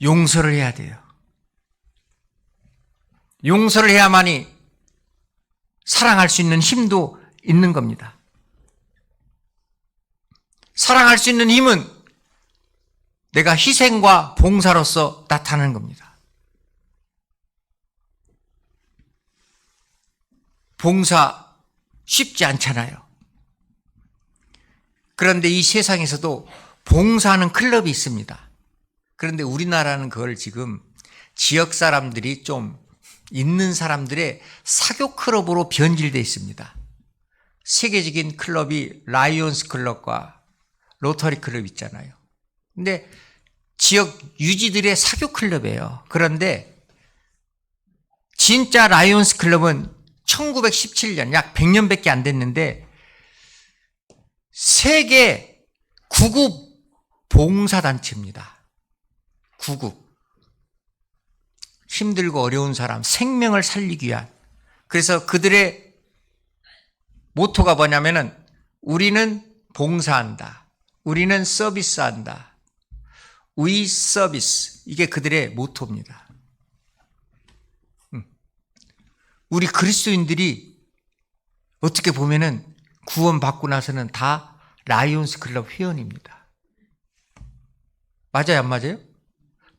용서를 해야 돼요. 용서를 해야만이 사랑할 수 있는 힘도 있는 겁니다. 사랑할 수 있는 힘은 내가 희생과 봉사로서 나타나는 겁니다. 봉사 쉽지 않잖아요. 그런데 이 세상에서도 봉사하는 클럽이 있습니다. 그런데 우리나라는 그걸 지금 지역 사람들이 좀 있는 사람들의 사교 클럽으로 변질되어 있습니다. 세계적인 클럽이 라이온스 클럽과 로터리 클럽 있잖아요. 근데 지역 유지들의 사교 클럽이에요. 그런데 진짜 라이온스 클럽은 1917년, 약 100년밖에 안 됐는데 세계 구급 봉사단체입니다. 구급. 힘들고 어려운 사람, 생명을 살리기 위한 그래서 그들의 모토가 뭐냐면은 우리는 봉사한다. 우리는 서비스한다. We service. 이게 그들의 모토입니다. 우리 그리스도인들이 어떻게 보면은 구원받고 나서는 다 라이온스 클럽 회원입니다. 맞아요, 안 맞아요?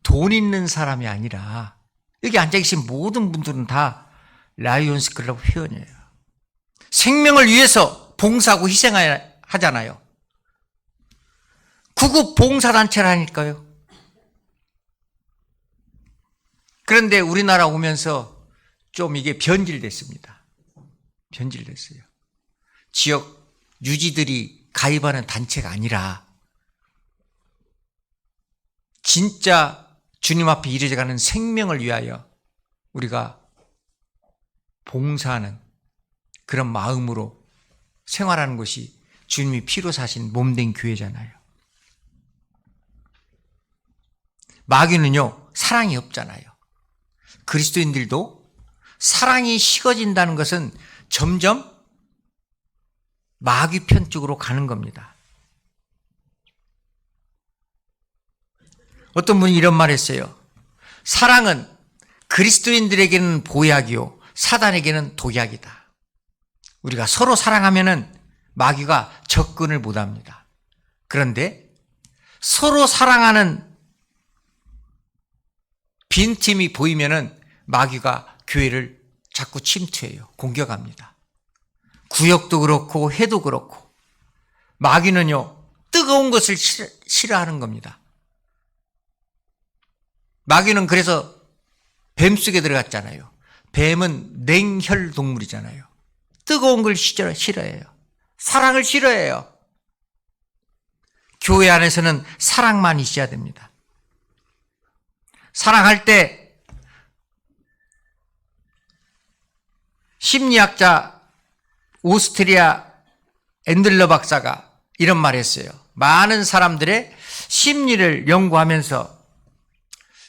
돈 있는 사람이 아니라 여기 앉아 계신 모든 분들은 다 라이온스 클럽 회원이에요. 생명을 위해서 봉사하고 희생하잖아요. 구급 봉사단체라니까요. 그런데 우리나라 오면서 좀 이게 변질됐습니다. 변질됐어요. 지역 유지들이 가입하는 단체가 아니라 진짜 주님 앞에 이르어가는 생명을 위하여 우리가 봉사하는 그런 마음으로 생활하는 것이 주님이 피로 사신 몸된 교회잖아요. 마귀는요, 사랑이 없잖아요. 그리스도인들도 사랑이 식어진다는 것은 점점 마귀 편 쪽으로 가는 겁니다. 어떤 분이 이런 말 했어요. 사랑은 그리스도인들에게는 보약이요, 사단에게는 독약이다. 우리가 서로 사랑하면은 마귀가 접근을 못 합니다. 그런데 서로 사랑하는 빈틈이 보이면은 마귀가 교회를 자꾸 침투해요. 공격합니다. 구역도 그렇고 해도 그렇고 마귀는요, 뜨거운 것을 싫어하는 겁니다. 마귀는 그래서 뱀 속에 들어갔잖아요. 뱀은 냉혈 동물이잖아요. 뜨거운 걸 싫어해요. 사랑을 싫어해요. 교회 안에서는 사랑만 있어야 됩니다. 사랑할 때 심리학자 오스트리아 앤들러 박사가 이런 말을 했어요. 많은 사람들의 심리를 연구하면서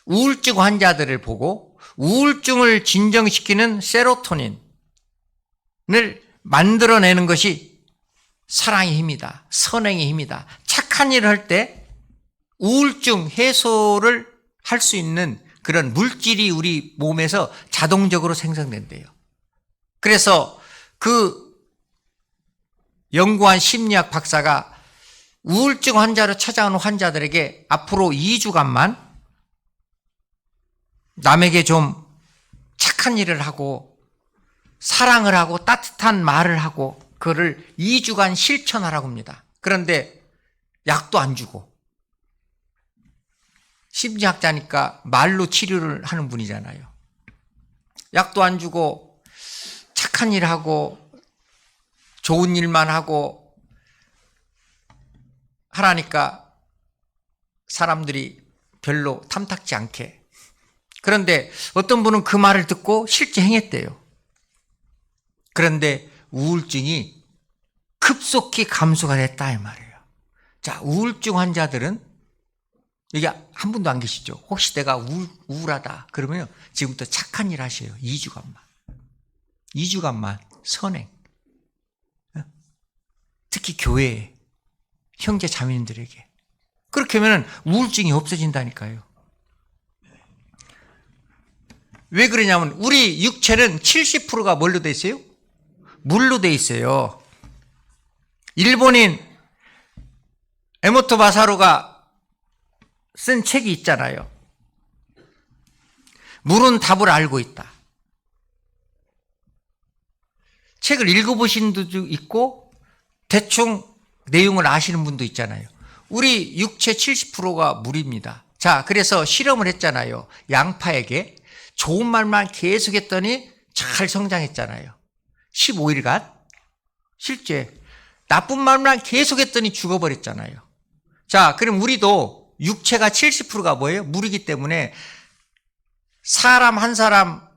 우울증 환자들을 보고 우울증을 진정시키는 세로토닌을 만들어내는 것이 사랑의 힘이다. 선행의 힘이다. 착한 일을 할 때 우울증 해소를 할 수 있는 그런 물질이 우리 몸에서 자동적으로 생성된대요. 그래서 그 연구한 심리학 박사가 우울증 환자로 찾아오는 환자들에게 앞으로 2주간만 남에게 좀 착한 일을 하고 사랑을 하고 따뜻한 말을 하고 그거를 2주간 실천하라고 합니다. 그런데 약도 안 주고, 심리학자니까 말로 치료를 하는 분이잖아요. 약도 안 주고 착한 일 하고 좋은 일만 하고 하라니까 사람들이 별로 탐탁지 않게. 그런데 어떤 분은 그 말을 듣고 실제 행했대요. 그런데 우울증이 급속히 감소가 됐다 이 말이에요. 자, 우울증 환자들은 여기 한 분도 안 계시죠? 혹시 내가 우울하다 그러면 지금부터 착한 일 하세요. 2주간만 선행. 특히 교회에 형제 자매님들에게 그렇게 하면 우울증이 없어진다니까요. 왜 그러냐면 우리 육체는 70%가 뭘로 돼 있어요? 물로 돼 있어요. 일본인 에모토 마사루가 쓴 책이 있잖아요. 물은 답을 알고 있다. 책을 읽어보신 분도 있고 대충 내용을 아시는 분도 있잖아요. 우리 육체 70%가 물입니다. 자, 그래서 실험을 했잖아요. 양파에게 좋은 말만 계속했더니 잘 성장했잖아요. 15일간. 실제 나쁜 말만 계속했더니 죽어버렸잖아요. 자, 그럼 우리도 육체가 70%가 뭐예요? 물이기 때문에 사람 한 사람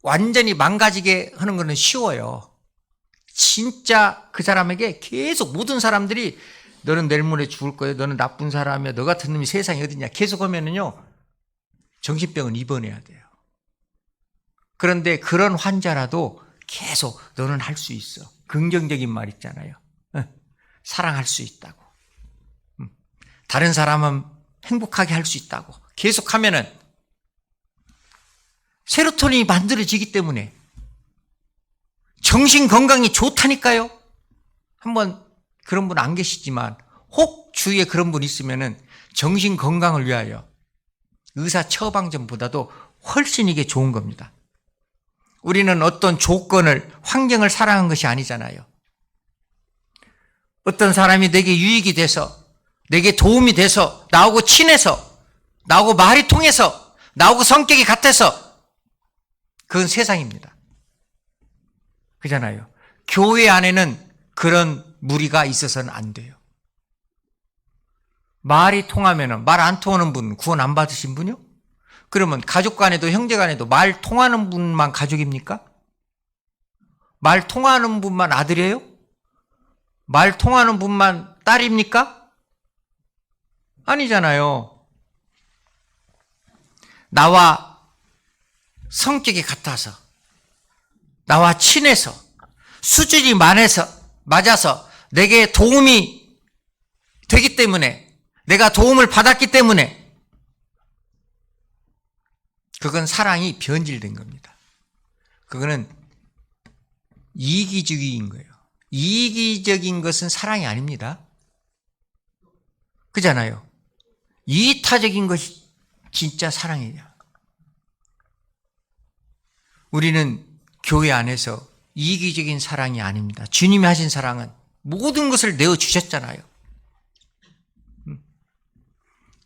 완전히 망가지게 하는 것은 쉬워요. 진짜 그 사람에게 계속 모든 사람들이 너는 내일 모레 죽을 거야. 너는 나쁜 사람이야. 너 같은 놈이 세상에 어딨냐. 계속 하면은요, 정신병은 입원해야 돼요. 그런데 그런 환자라도 계속 너는 할 수 있어. 긍정적인 말 있잖아요. 사랑할 수 있다고. 다른 사람은 행복하게 할 수 있다고. 계속하면은 세로토닌이 만들어지기 때문에 정신 건강이 좋다니까요. 한번 그런 분 안 계시지만 혹 주위에 그런 분 있으면은 정신 건강을 위하여 의사 처방전보다도 훨씬 이게 좋은 겁니다. 우리는 어떤 조건을, 환경을 사랑한 것이 아니잖아요. 어떤 사람이 내게 유익이 돼서, 내게 도움이 돼서, 나하고 친해서, 나하고 말이 통해서, 나하고 성격이 같아서, 그건 세상입니다. 그잖아요. 교회 안에는 그런 무리가 있어서는 안 돼요. 말이 통하면은, 말 안 통하는 분 구원 안 받으신 분이요? 그러면 가족 간에도 형제 간에도 말 통하는 분만 가족입니까? 말 통하는 분만 아들이에요? 말 통하는 분만 딸입니까? 아니잖아요. 나와 성격이 같아서, 나와 친해서, 수준이 맞아서 내게 도움이 되기 때문에, 내가 도움을 받았기 때문에 그건 사랑이 변질된 겁니다. 그거는 이기적인 거예요. 이기적인 것은 사랑이 아닙니다. 그잖아요. 이타적인 것이 진짜 사랑이에요. 우리는 교회 안에서 이기적인 사랑이 아닙니다. 주님이 하신 사랑은 모든 것을 내어주셨잖아요.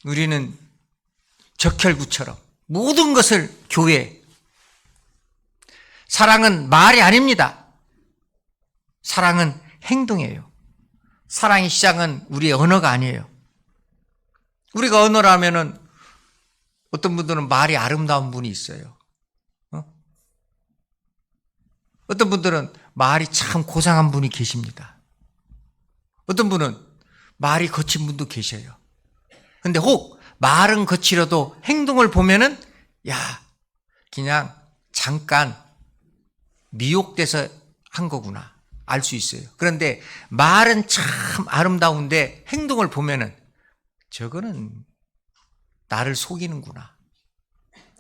우리는 적혈구처럼 모든 것을 교회. 사랑은 말이 아닙니다. 사랑은 행동이에요. 사랑의 시작은 우리의 언어가 아니에요. 우리가 언어라면은 어떤 분들은 말이 아름다운 분이 있어요. 어떤 분들은 말이 참 고상한 분이 계십니다. 어떤 분은 말이 거친 분도 계셔요. 근데 혹 말은 거칠어도 행동을 보면은 야, 그냥 잠깐 미혹돼서 한 거구나 알 수 있어요. 그런데 말은 참 아름다운데 행동을 보면은 저거는 나를 속이는구나.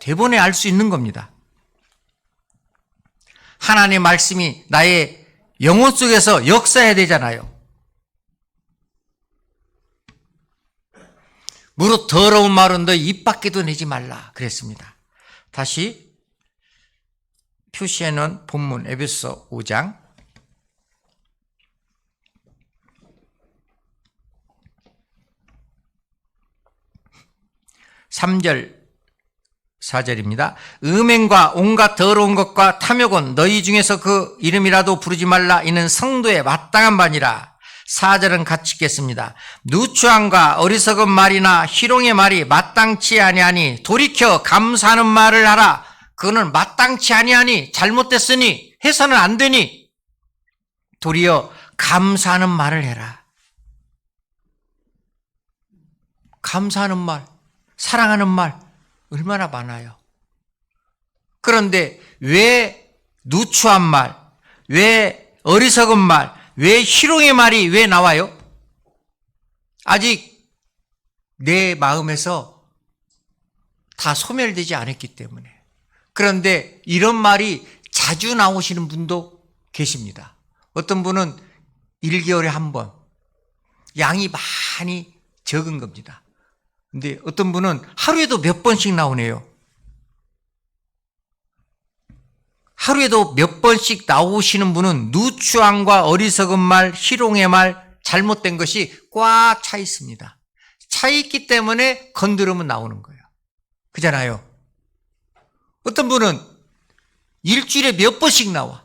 대본에 알 수 있는 겁니다. 하나님의 말씀이 나의 영혼 속에서 역사해야 되잖아요. 무릇 더러운 말은 너 입 밖에도 내지 말라 그랬습니다. 다시 표시해 놓은 본문 에베소 5장 3절 4절입니다. 음행과 온갖 더러운 것과 탐욕은 너희 중에서 그 이름이라도 부르지 말라. 이는 성도에 마땅한 바니라. 4절은 같이 읽겠습니다. 누추함과 어리석은 말이나 희롱의 말이 마땅치 아니하니 돌이켜 감사하는 말을 하라. 그거는 마땅치 아니하니 잘못됐으니 해서는 안 되니 도리어 감사하는 말을 해라. 감사하는 말, 사랑하는 말 얼마나 많아요. 그런데 왜 누추한 말, 왜 어리석은 말, 왜 희롱의 말이 왜 나와요? 아직 내 마음에서 다 소멸되지 않았기 때문에. 그런데 이런 말이 자주 나오시는 분도 계십니다. 어떤 분은 1개월에 한 번, 양이 많이 적은 겁니다. 근데 어떤 분은 하루에도 몇 번씩 나오네요. 하루에도 몇 번씩 나오시는 분은 누추함과 어리석은 말, 희롱의 말, 잘못된 것이 꽉 차 있습니다. 차 있기 때문에 건드리면 나오는 거예요. 그잖아요. 어떤 분은 일주일에 몇 번씩 나와.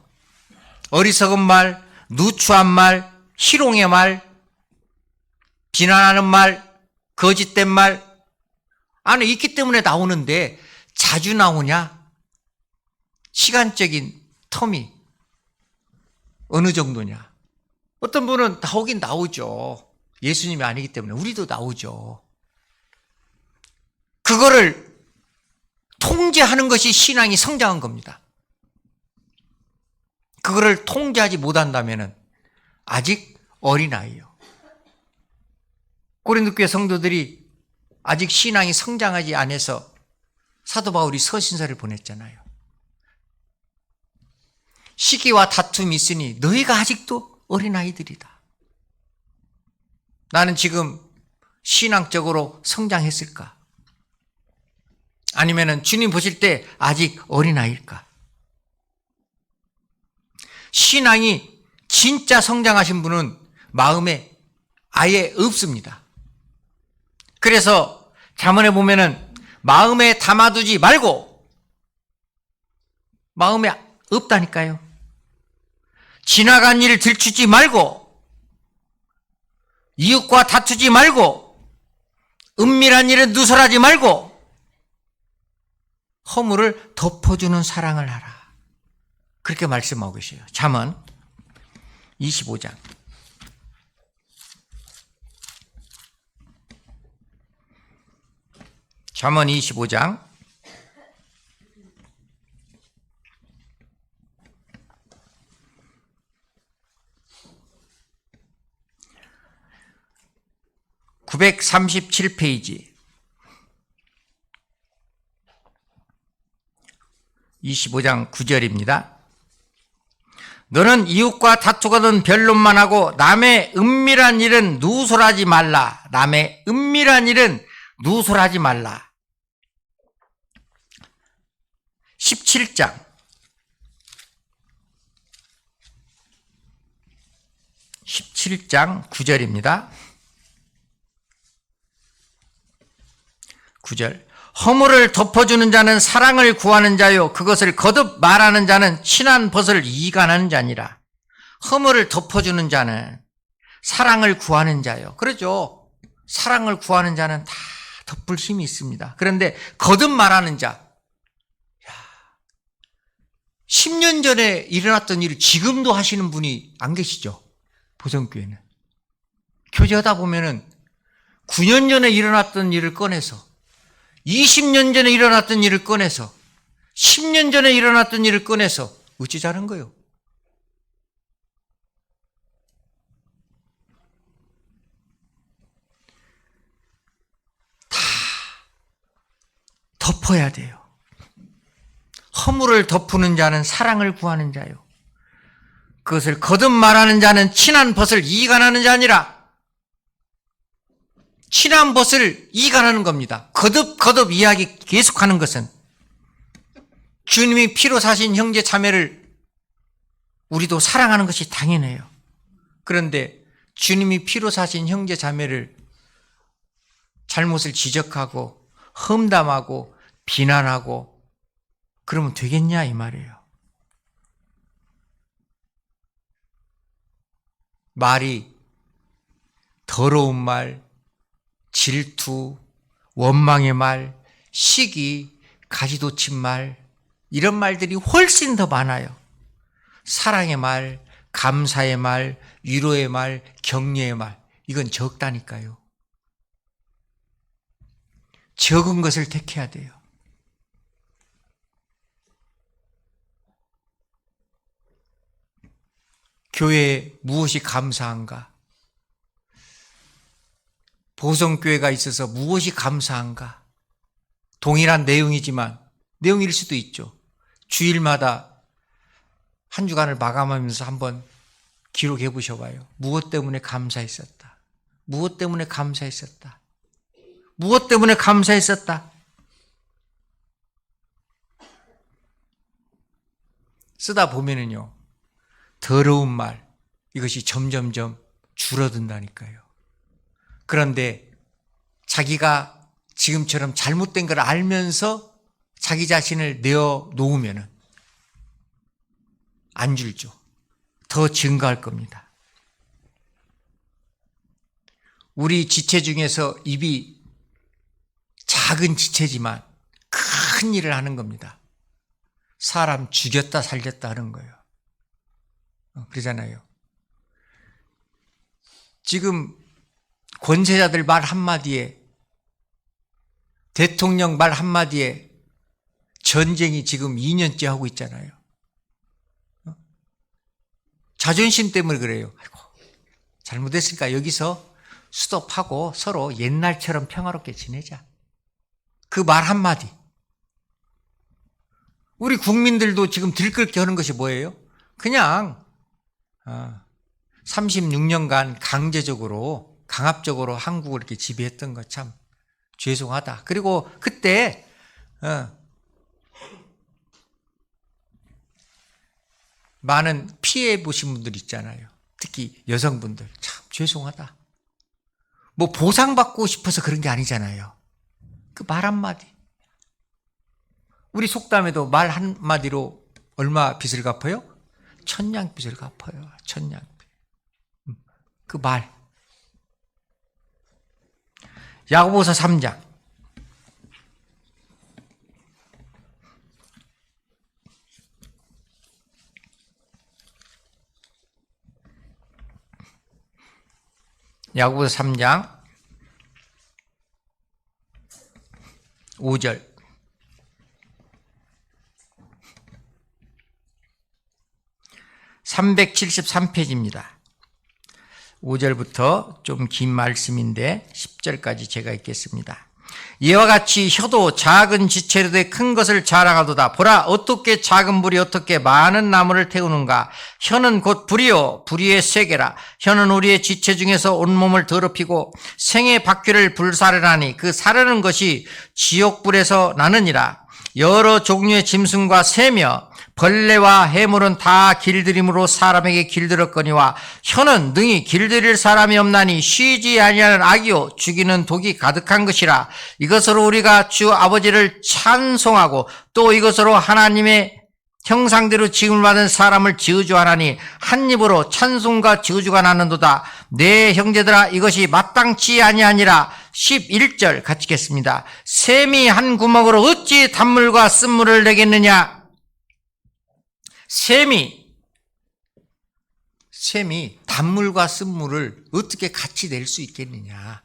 어리석은 말, 누추한 말, 희롱의 말, 비난하는 말, 거짓된 말 안에 있기 때문에 나오는데 자주 나오냐? 시간적인 텀이 어느 정도냐? 어떤 분은 나오긴 나오죠. 예수님이 아니기 때문에 우리도 나오죠. 그거를 통제하는 것이 신앙이 성장한 겁니다. 그거를 통제하지 못한다면 아직 어린아이요. 고린도 교회 성도들이 아직 신앙이 성장하지 않아서 사도 바울이 서신서를 보냈잖아요. 시기와 다툼이 있으니 너희가 아직도 어린아이들이다. 나는 지금 신앙적으로 성장했을까? 아니면 주님 보실 때 아직 어린아이일까? 신앙이 진짜 성장하신 분은 마음에 아예 없습니다. 그래서 잠언에 보면은 마음에 담아두지 말고, 마음에 없다니까요. 지나간 일을 들추지 말고, 이웃과 다투지 말고, 은밀한 일에 누설하지 말고, 허물을 덮어주는 사랑을 하라. 그렇게 말씀하고 계세요. 잠언 25장. 잠언 25장 937페이지 25장 9절입니다. 너는 이웃과 다투거든 변론만 하고 남의 은밀한 일은 누설하지 말라. 남의 은밀한 일은 누설하지 말라. 17장 9절입니다. 9절. 허물을 덮어주는 자는 사랑을 구하는 자요, 그것을 거듭 말하는 자는 친한 벗을 이간하는 자니라. 허물을 덮어주는 자는 사랑을 구하는 자요. 그렇죠. 사랑을 구하는 자는 다 덮을 힘이 있습니다. 그런데 거듭 말하는 자, 10년 전에 일어났던 일을 지금도 하시는 분이 안 계시죠. 보성교회는. 교제하다 보면은 9년 전에 일어났던 일을 꺼내서, 20년 전에 일어났던 일을 꺼내서, 10년 전에 일어났던 일을 꺼내서 어찌자는 거요? 다 덮어야 돼요. 허물을 덮는 자는 사랑을 구하는 자요, 그것을 거듭 말하는 자는 친한 벗을 이간하는 자니라. 친한 벗을 이간하는 겁니다. 거듭 이야기 계속하는 것은 주님이 피로 사신 형제 자매를 우리도 사랑하는 것이 당연해요. 그런데 주님이 피로 사신 형제 자매를 잘못을 지적하고 험담하고 비난하고 그러면 되겠냐 이 말이에요. 말이 더러운 말, 질투, 원망의 말, 시기, 가지도친 말, 이런 말들이 훨씬 더 많아요. 사랑의 말, 감사의 말, 위로의 말, 격려의 말, 이건 적다니까요. 적은 것을 택해야 돼요. 교회에 무엇이 감사한가? 보성교회가 있어서 무엇이 감사한가? 동일한 내용이지만, 내용일 수도 있죠. 주일마다 한 주간을 마감하면서 한번 기록해 보셔봐요. 무엇 때문에 감사했었다. 무엇 때문에 감사했었다. 무엇 때문에 감사했었다. 쓰다 보면은요, 더러운 말, 이것이 점점점 줄어든다니까요. 그런데 자기가 지금처럼 잘못된 걸 알면서 자기 자신을 내어놓으면 안 줄죠. 더 증가할 겁니다. 우리 지체 중에서 입이 작은 지체지만 큰 일을 하는 겁니다. 사람 죽였다 살렸다 하는 거예요. 그러잖아요. 지금 권세자들 말 한마디에, 대통령 말 한마디에 전쟁이 지금 2년째 하고 있잖아요. 자존심 때문에 그래요. 아이고, 잘못했으니까 여기서 스톱하고 서로 옛날처럼 평화롭게 지내자. 그 말 한마디. 우리 국민들도 지금 들끓게 하는 것이 뭐예요? 그냥 36년간 강압적으로 한국을 이렇게 지배했던 것 참 죄송하다. 그리고 그때 많은 피해 보신 분들 있잖아요. 특히 여성분들 참 죄송하다. 뭐 보상받고 싶어서 그런 게 아니잖아요. 그 말 한마디. 우리 속담에도 말 한마디로 얼마 빚을 갚아요? 천냥빚을 갚아요. 천냥빚. 그 말. 야고보서 3장. 야고보서 3장 5절. (373페이지입니다) 5절부터 좀 긴 말씀인데 10절까지 제가 읽겠습니다. 이와 같이 혀도 작은 지체로 큰 것을 자랑하도다. 보라, 어떻게 작은 불이 어떻게 많은 나무를 태우는가. 혀는 곧 불이요 불의의 세계라. 혀는 우리의 지체 중에서 온몸을 더럽히고 생의 바퀴를 불사르나니 그 사르는 것이 지옥불에서 나느니라. 여러 종류의 짐승과 새며 벌레와 해물은 다 길들임으로 사람에게 길들었거니와 혀는 능히 길들일 사람이 없나니 쉬지 아니하는 악이요 죽이는 독이 가득한 것이라. 이것으로 우리가 주 아버지를 찬송하고 또 이것으로 하나님의 형상대로 지음을 받은 사람을 저주하나니 한 입으로 찬송과 저주가 나는도다. 내 형제들아, 이것이 마땅치 아니하니라. 11절 같이 읽겠습니다. 샘이 한 구멍으로 어찌 단물과 쓴물을 내겠느냐. 샘이 단물과 쓴물을 어떻게 같이 낼 수 있겠느냐.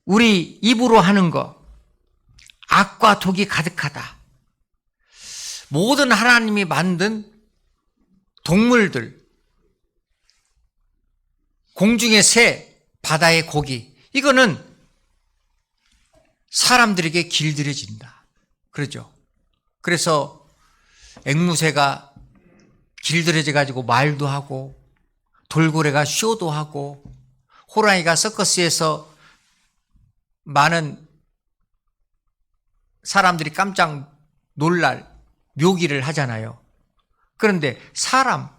우리 입으로 하는 거 악과 독이 가득하다. 모든 하나님이 만든 동물들, 공중의 새, 바다의 고기, 이거는 사람들에게 길들여진다. 그러죠. 그래서 앵무새가 길들여져 가지고 말도 하고, 돌고래가 쇼도 하고, 호랑이가 서커스에서 많은 사람들이 깜짝 놀랄 묘기를 하잖아요. 그런데 사람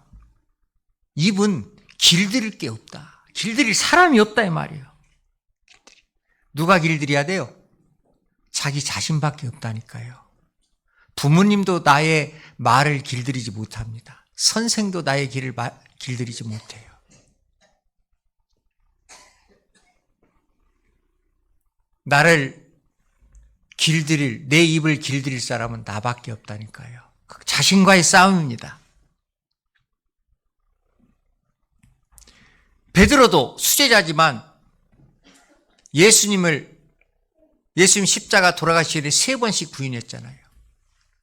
입은 길들일 게 없다. 길들일 사람이 없다 이 말이에요. 누가 길들여야 돼요? 자기 자신밖에 없다니까요. 부모님도 나의 말을 길들이지 못합니다. 선생도 나의 길을 길들이지 못해요. 나를 길들일, 내 입을 길들일 사람은 나밖에 없다니까요. 자신과의 싸움입니다. 베드로도 수제자지만 예수님 십자가 돌아가시기 전에 3번씩 부인했잖아요.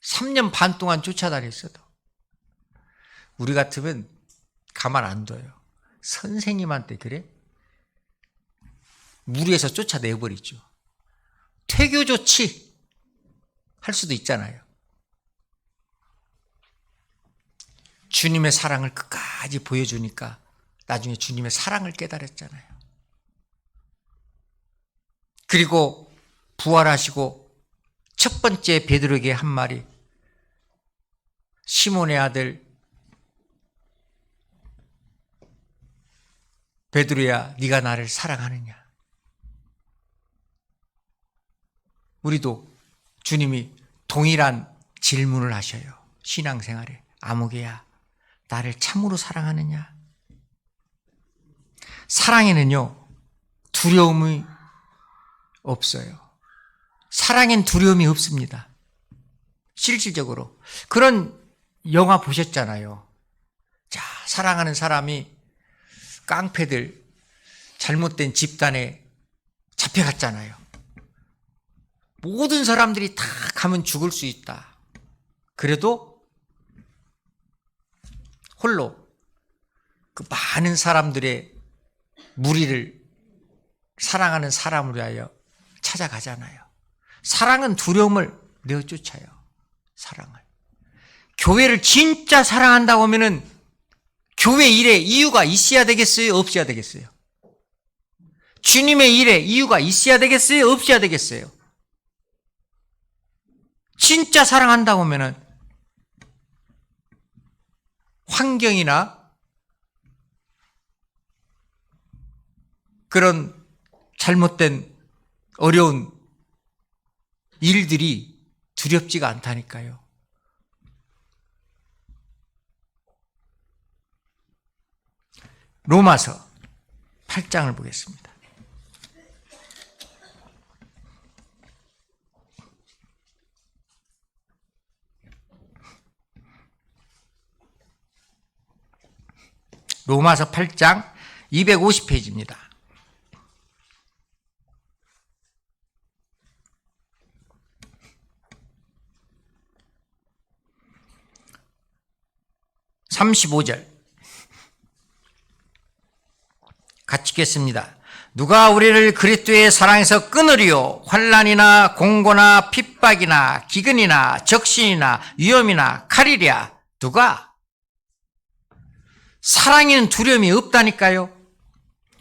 3년 반 동안 쫓아다녔어도. 우리 같으면 가만 안 둬요. 선생님한테 그래? 무리해서 쫓아내버리죠. 퇴교 조치 할 수도 있잖아요. 주님의 사랑을 끝까지 보여주니까 나중에 주님의 사랑을 깨달았잖아요. 그리고 부활하시고 첫 번째 베드로에게 한 말이, 시몬의 아들 베드로야, 네가 나를 사랑하느냐. 우리도 주님이 동일한 질문을 하셔요. 신앙생활에. 아무개야, 나를 참으로 사랑하느냐. 사랑에는요, 두려움이 없어요. 사랑엔 두려움이 없습니다. 실질적으로. 그런 영화 보셨잖아요. 자, 사랑하는 사람이 깡패들, 잘못된 집단에 잡혀갔잖아요. 모든 사람들이 다 가면 죽을 수 있다. 그래도 홀로 그 많은 사람들의 무리를 사랑하는 사람을 위하여 찾아가잖아요. 사랑은 두려움을 내어쫓아요. 사랑을. 교회를 진짜 사랑한다고 하면은 교회 일에 이유가 있어야 되겠어요? 없어야 되겠어요? 주님의 일에 이유가 있어야 되겠어요? 없어야 되겠어요? 진짜 사랑한다고 하면은 환경이나 그런 잘못된 어려운 일들이 두렵지가 않다니까요. 로마서 8장을 보겠습니다. 로마서 8장 250페이지입니다. (35절) 같이 읽겠습니다. 누가 우리를 그리스도의 사랑에서 끊으리요? 환난이나 공고나 핍박이나 기근이나 적신이나 위험이나 칼이랴. 누가? 사랑에는 두려움이 없다니까요.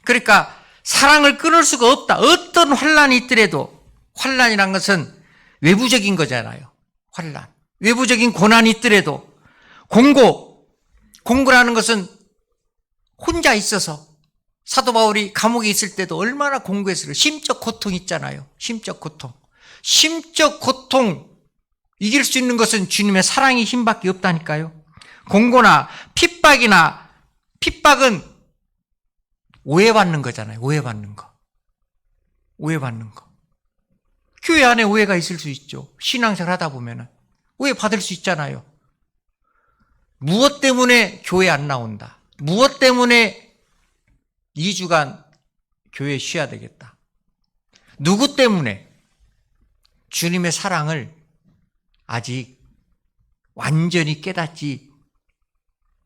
그러니까 사랑을 끊을 수가 없다. 어떤 환난이 있더라도, 환난이란 것은 외부적인 거잖아요. 환난. 외부적인 고난이 있더라도, 공고라는 것은 혼자 있어서, 사도 바울이 감옥에 있을 때도 얼마나 공고했어요. 심적 고통 있잖아요. 심적 고통. 심적 고통 이길 수 있는 것은 주님의 사랑의 힘밖에 없다니까요. 공고나 핍박은 오해받는 거잖아요. 오해받는 거. 교회 안에 오해가 있을 수 있죠. 신앙생활 하다 보면은 오해받을 수 있잖아요. 무엇 때문에 교회 안 나온다. 무엇 때문에 2주간 교회 쉬어야 되겠다. 누구 때문에? 주님의 사랑을 아직 완전히 깨닫지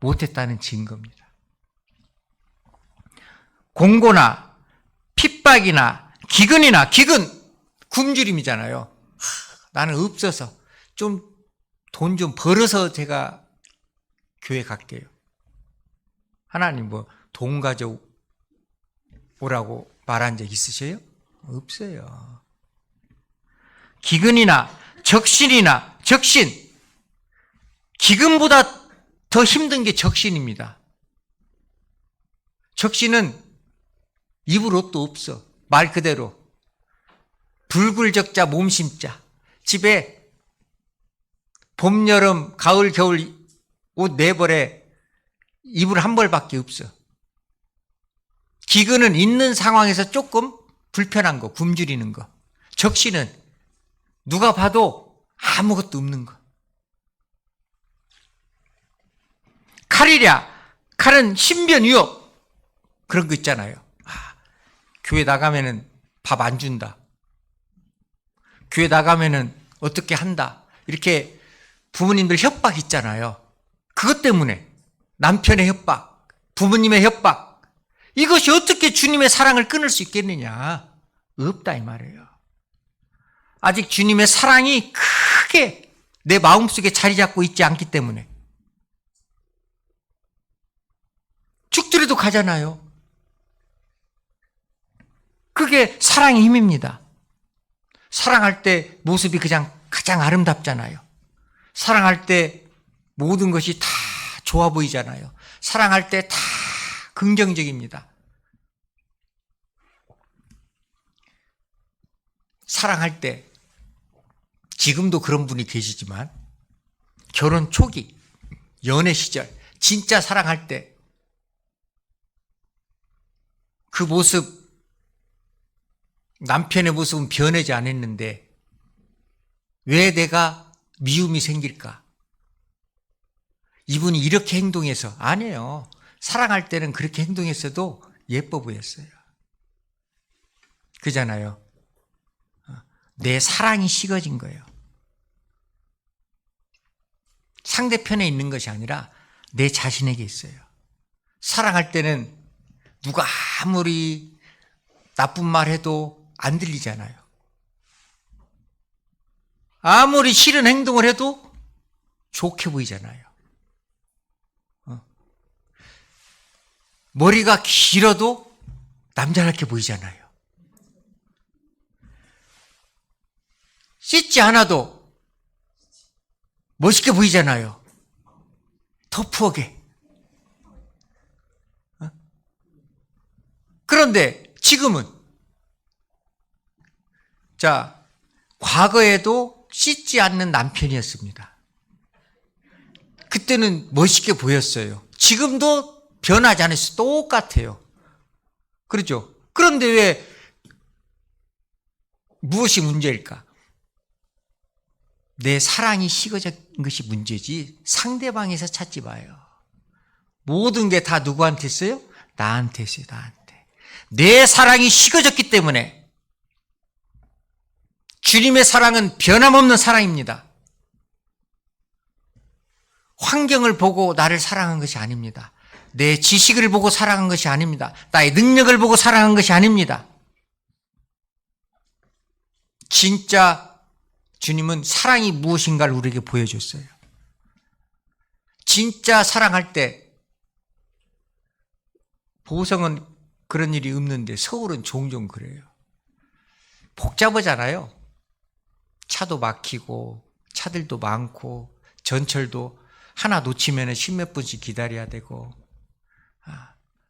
못했다는 증거입니다. 공고나 핍박이나 기근, 굶주림이잖아요. 나는 없어서 좀 돈 좀 벌어서 제가 교회 갈게요. 하나님 돈 가져오라고 말한 적 있으세요? 없어요. 기근이나 적신. 기근보다 더 힘든 게 적신입니다. 적신은 입을 옷도 없어. 말 그대로. 불굴적자 몸심자. 집에 봄, 여름, 가을, 겨울 옷 4벌에 이불 1벌밖에 없어. 기근은 있는 상황에서 조금 불편한 거, 굶주리는 거. 적신은 누가 봐도 아무것도 없는 거. 칼은 신변 위협. 그런 거 있잖아요. 교회 나가면은 밥 안 준다. 교회 나가면은 어떻게 한다. 이렇게 부모님들 협박 있잖아요. 그것 때문에 남편의 협박, 부모님의 협박. 이것이 어떻게 주님의 사랑을 끊을 수 있겠느냐. 없다 이 말이에요. 아직 주님의 사랑이 크게 내 마음속에 자리 잡고 있지 않기 때문에. 죽더라도 가잖아요. 그게 사랑의 힘입니다. 사랑할 때 모습이 그냥 가장 아름답잖아요. 사랑할 때 모든 것이 다 좋아 보이잖아요. 사랑할 때 다 긍정적입니다. 사랑할 때 지금도 그런 분이 계시지만 결혼 초기, 연애 시절 진짜 사랑할 때 그 모습, 남편의 모습은 변하지 않았는데 왜 내가 미움이 생길까? 이분이 이렇게 행동해서 아니에요. 사랑할 때는 그렇게 행동했어도 예뻐 보였어요. 그잖아요. 내 사랑이 식어진 거예요. 상대편에 있는 것이 아니라 내 자신에게 있어요. 사랑할 때는 누가 아무리 나쁜 말 해도 안 들리잖아요. 아무리 싫은 행동을 해도 좋게 보이잖아요. 머리가 길어도 남자답게 보이잖아요. 씻지 않아도 멋있게 보이잖아요. 터프하게. 그런데 지금은 자, 과거에도 씻지 않는 남편이었습니다. 그때는 멋있게 보였어요. 지금도 변하지 않았어요. 똑같아요. 그렇죠? 그런데 왜 무엇이 문제일까? 내 사랑이 식어진 것이 문제지 상대방에서 찾지 마요. 모든 게 다 누구한테 있어요? 나한테 있어요. 나한테. 내 사랑이 식어졌기 때문에 주님의 사랑은 변함없는 사랑입니다. 환경을 보고 나를 사랑한 것이 아닙니다. 내 지식을 보고 사랑한 것이 아닙니다. 나의 능력을 보고 사랑한 것이 아닙니다. 진짜 주님은 사랑이 무엇인가를 우리에게 보여줬어요. 진짜 사랑할 때 보성은 그런 일이 없는데 서울은 종종 그래요. 복잡하잖아요. 차도 막히고 차들도 많고 전철도 하나 놓치면 10몇 분씩 기다려야 되고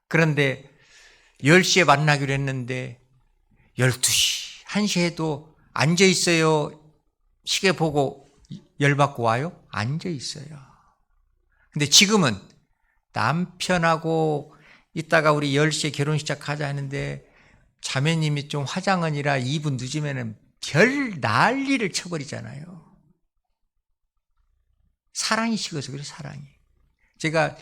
그런데 10시에 만나기로 했는데 12시, 1시 해도 앉아있어요? 시계 보고 열받고 와요? 앉아있어요. 근데 지금은 남편하고 이따가 우리 10시에 결혼식 시작하자 하는데 자매님이 좀 화장하느라 2분 늦으면 별 난리를 쳐버리잖아요. 사랑이 식어서 그래, 사랑이. 제가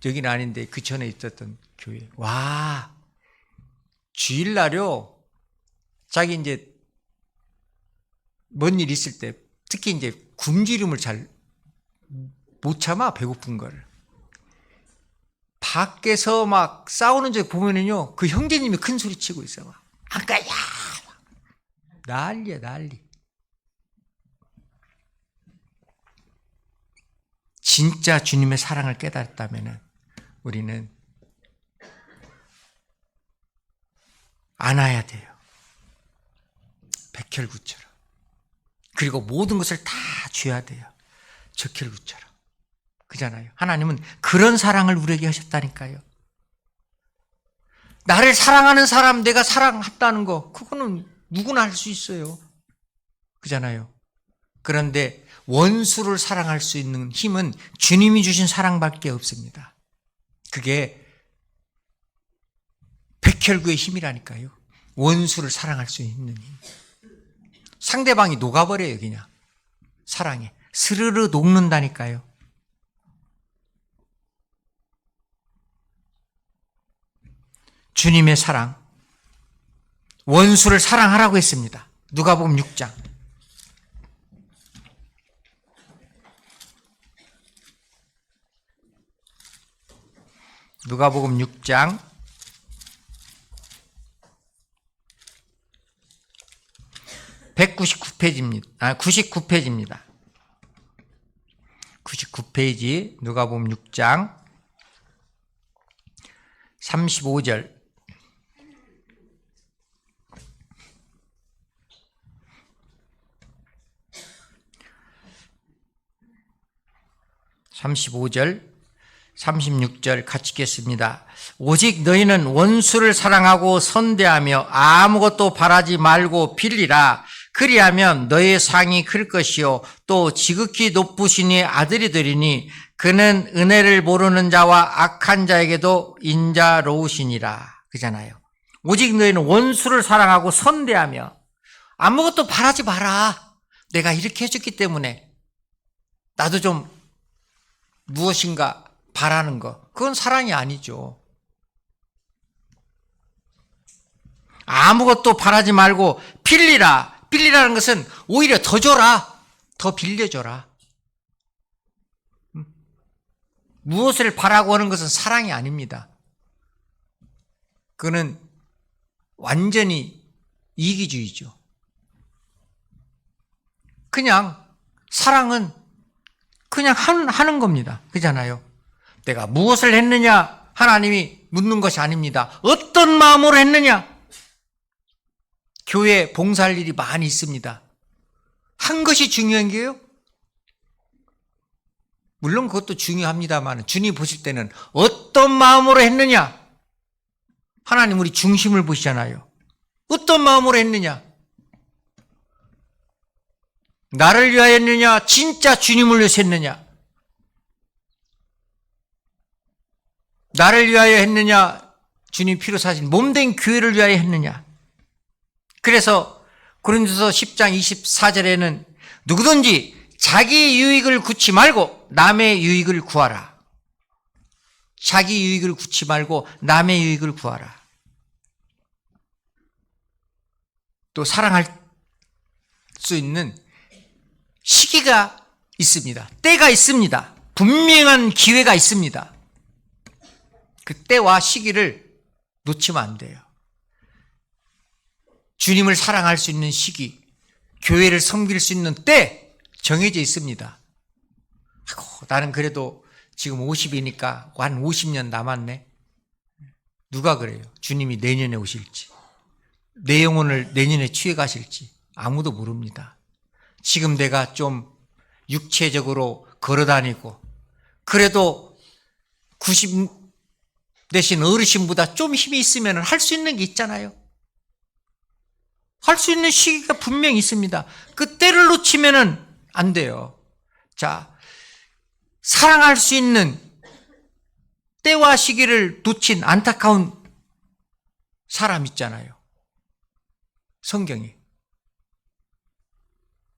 여기는 아닌데 그 전에 있었던 교회. 와, 주일날요, 자기 이제 뭔 일 있을 때 특히 이제 굶주림을 잘 못 참아, 배고픈 거를. 밖에서 막 싸우는 적 보면은요, 그 형제님이 큰 소리 치고 있어. 막. 안 가야! 난리야, 난리. 진짜 주님의 사랑을 깨달았다면 우리는 안아야 돼요. 백혈구처럼. 그리고 모든 것을 다 줘야 돼요. 적혈구처럼. 그잖아요. 하나님은 그런 사랑을 우리에게 하셨다니까요. 나를 사랑하는 사람, 내가 사랑했다는 거, 그거는 누구나 할 수 있어요. 그잖아요. 그런데 원수를 사랑할 수 있는 힘은 주님이 주신 사랑밖에 없습니다. 그게 백혈구의 힘이라니까요. 원수를 사랑할 수 있는 힘. 상대방이 녹아버려요, 그냥. 사랑에. 스르르 녹는다니까요. 주님의 사랑. 원수를 사랑하라고 했습니다. 누가복음 6장. 누가복음 6장 199페이지입니다. 99페이지입니다. 99페이지 누가복음 6장 35절. (35절) 36절 같이 읽겠습니다. 오직 너희는 원수를 사랑하고 선대하며 아무것도 바라지 말고 빌리라. 그리하면 너의 상이 클 것이요 또 지극히 높으신 이의 아들이 되리니 그는 은혜를 모르는 자와 악한 자에게도 인자로우시니라. 그잖아요. 오직 너희는 원수를 사랑하고 선대하며 아무것도 바라지 마라. 내가 이렇게 해줬기 때문에 나도 좀 무엇인가 바라는 거, 그건 사랑이 아니죠. 아무것도 바라지 말고 빌리라. 빌리라는 것은 오히려 더 줘라. 더 빌려줘라. 무엇을 바라고 하는 것은 사랑이 아닙니다. 그거는 완전히 이기주의죠. 그냥 사랑은 그냥 하는 겁니다. 그잖아요. 내가 무엇을 했느냐 하나님이 묻는 것이 아닙니다. 어떤 마음으로 했느냐. 교회 봉사할 일이 많이 있습니다. 한 것이 중요한 게요. 물론 그것도 중요합니다만 주님 보실 때는 어떤 마음으로 했느냐. 하나님 우리 중심을 보시잖아요. 어떤 마음으로 했느냐. 나를 위하여 했느냐, 진짜 주님을 위해서 했느냐. 나를 위하여 했느냐, 주님 피로 사신 몸된 교회를 위하여 했느냐. 그래서 고린도서 10장 24절에는 누구든지 자기 유익을 구치 말고 남의 유익을 구하라. 자기 유익을 구치 말고 남의 유익을 구하라. 또 사랑할 수 있는 시기가 있습니다. 때가 있습니다. 분명한 기회가 있습니다. 그 때와 시기를 놓치면 안 돼요. 주님을 사랑할 수 있는 시기, 교회를 섬길 수 있는 때 정해져 있습니다. 아이고, 나는 그래도 지금 50이니까 한 50년 남았네. 누가 그래요? 주님이 내년에 오실지, 내 영혼을 내년에 취해 가실지 아무도 모릅니다. 지금 내가 좀 육체적으로 걸어다니고 그래도 90 대신 어르신보다 좀 힘이 있으면 할 수 있는 게 있잖아요. 할 수 있는 시기가 분명히 있습니다. 그 때를 놓치면 안 돼요. 자, 사랑할 수 있는 때와 시기를 놓친 안타까운 사람 있잖아요. 성경에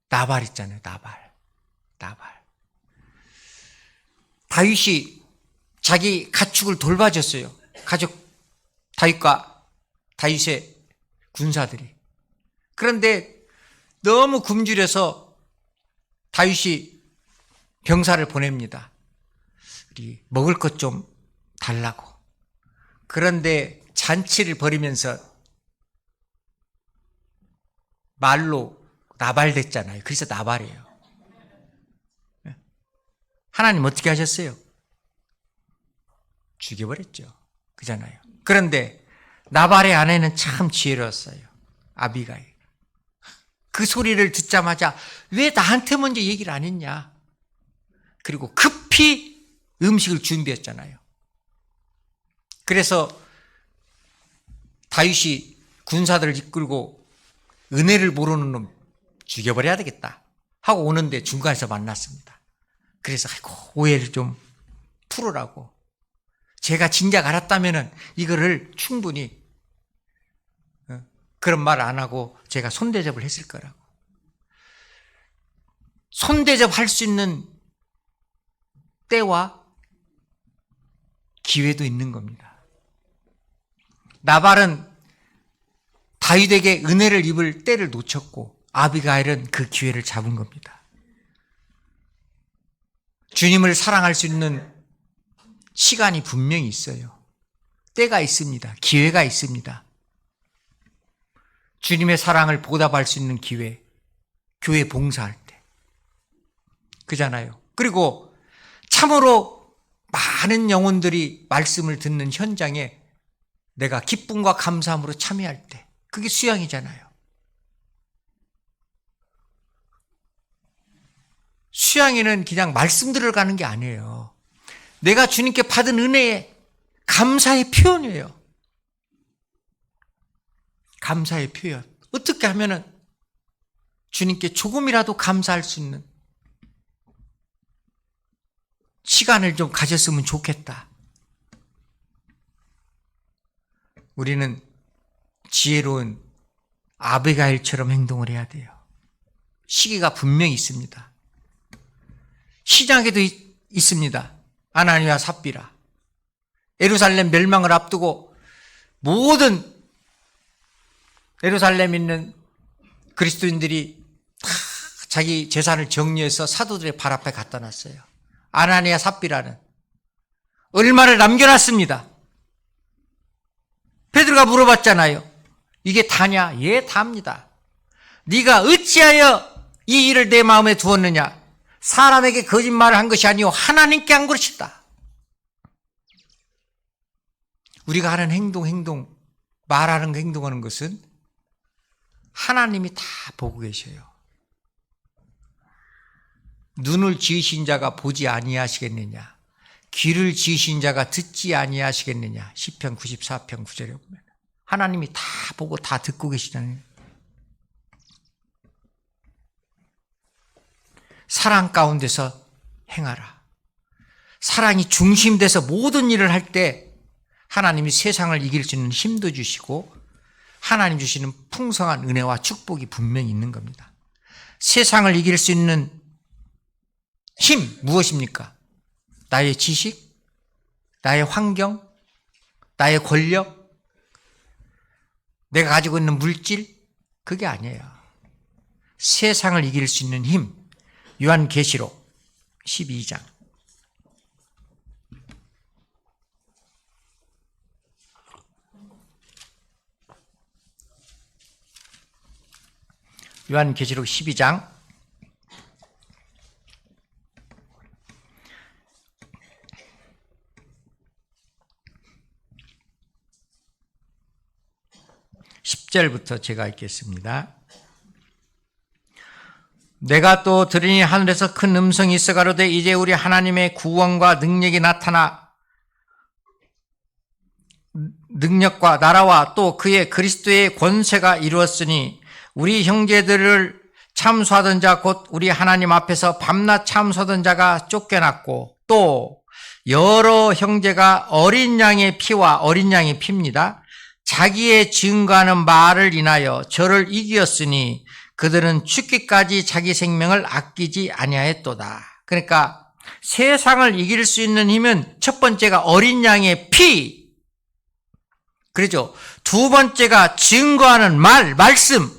나발 있잖아요. 나발. 다윗이 자기 가축을 돌봐줬어요. 다윗과 다윗의 군사들이. 그런데 너무 굶주려서 다윗이 병사를 보냅니다. 우리 먹을 것 좀 달라고. 그런데 잔치를 벌이면서 말로 나발됐잖아요. 그래서 나발이에요. 하나님 어떻게 하셨어요? 죽여버렸죠. 그잖아요. 그런데 나발의 아내는 참 지혜로웠어요. 아비가일. 그 소리를 듣자마자 왜 나한테 먼저 얘기를 안 했냐. 그리고 급히 음식을 준비했잖아요. 그래서 다윗이 군사들을 이끌고 은혜를 모르는 놈 죽여버려야 되겠다 하고 오는데 중간에서 만났습니다. 그래서 아이고 오해를 좀 풀으라고. 제가 진작 알았다면은 이거를 충분히 그런 말 안 하고 제가 손대접을 했을 거라고. 손대접 할 수 있는 때와 기회도 있는 겁니다. 나발은 다윗에게 은혜를 입을 때를 놓쳤고 아비가일은 그 기회를 잡은 겁니다. 주님을 사랑할 수 있는 시간이 분명히 있어요. 때가 있습니다. 기회가 있습니다. 주님의 사랑을 보답할 수 있는 기회, 교회 봉사할 때. 그잖아요. 그리고 참으로 많은 영혼들이 말씀을 듣는 현장에 내가 기쁨과 감사함으로 참여할 때. 그게 수양이잖아요. 수양에는 그냥 말씀 들어가는 게 아니에요. 내가 주님께 받은 은혜에 감사의 표현이에요. 감사의 표현. 어떻게 하면은 주님께 조금이라도 감사할 수 있는 시간을 좀 가졌으면 좋겠다. 우리는 지혜로운 아비가일처럼 행동을 해야 돼요. 시기가 분명히 있습니다. 시장에도 있습니다. 아나니와 삽비라. 예루살렘 멸망을 앞두고 모든 예루살렘에 있는 그리스도인들이 다 자기 재산을 정리해서 사도들의 발 앞에 갖다 놨어요. 아나니아 삽비라는 얼마를 남겨놨습니다. 베드로가 물어봤잖아요. 이게 다냐? 예, 답니다. 네가 어찌하여 이 일을 내 마음에 두었느냐? 사람에게 거짓말을 한 것이 아니요 하나님께 한 것이다. 우리가 하는 행동, 말하는 거, 행동하는 것은 하나님이 다 보고 계셔요. 눈을 지으신 자가 보지 아니하시겠느냐? 귀를 지으신 자가 듣지 아니하시겠느냐? 시편 94편 9절에 보면 하나님이 다 보고 다 듣고 계시잖아요. 사랑 가운데서 행하라. 사랑이 중심돼서 모든 일을 할 때 하나님이 세상을 이길 수 있는 힘도 주시고 하나님 주시는 풍성한 은혜와 축복이 분명히 있는 겁니다. 세상을 이길 수 있는 힘 무엇입니까? 나의 지식, 나의 환경, 나의 권력, 내가 가지고 있는 물질, 그게 아니에요. 세상을 이길 수 있는 힘, 요한계시록 12장. 요한계시록 12장 10절부터 제가 읽겠습니다. 내가 또 들으니 하늘에서 큰 음성이 있어 가로되 이제 우리 하나님의 구원과 능력이 나타나 능력과 나라와 또 그의 그리스도의 권세가 이루었으니 우리 형제들을 참수하던 자 곧 우리 하나님 앞에서 밤낮 참수하던 자가 쫓겨났고 또 여러 형제가 어린 양의 피와 어린 양의 피입니다. 자기의 증거하는 말을 인하여 저를 이기었으니 그들은 죽기까지 자기 생명을 아끼지 아니하였도다. 그러니까 세상을 이길 수 있는 힘은 첫 번째가 어린 양의 피, 그렇죠. 두 번째가 증거하는 말씀,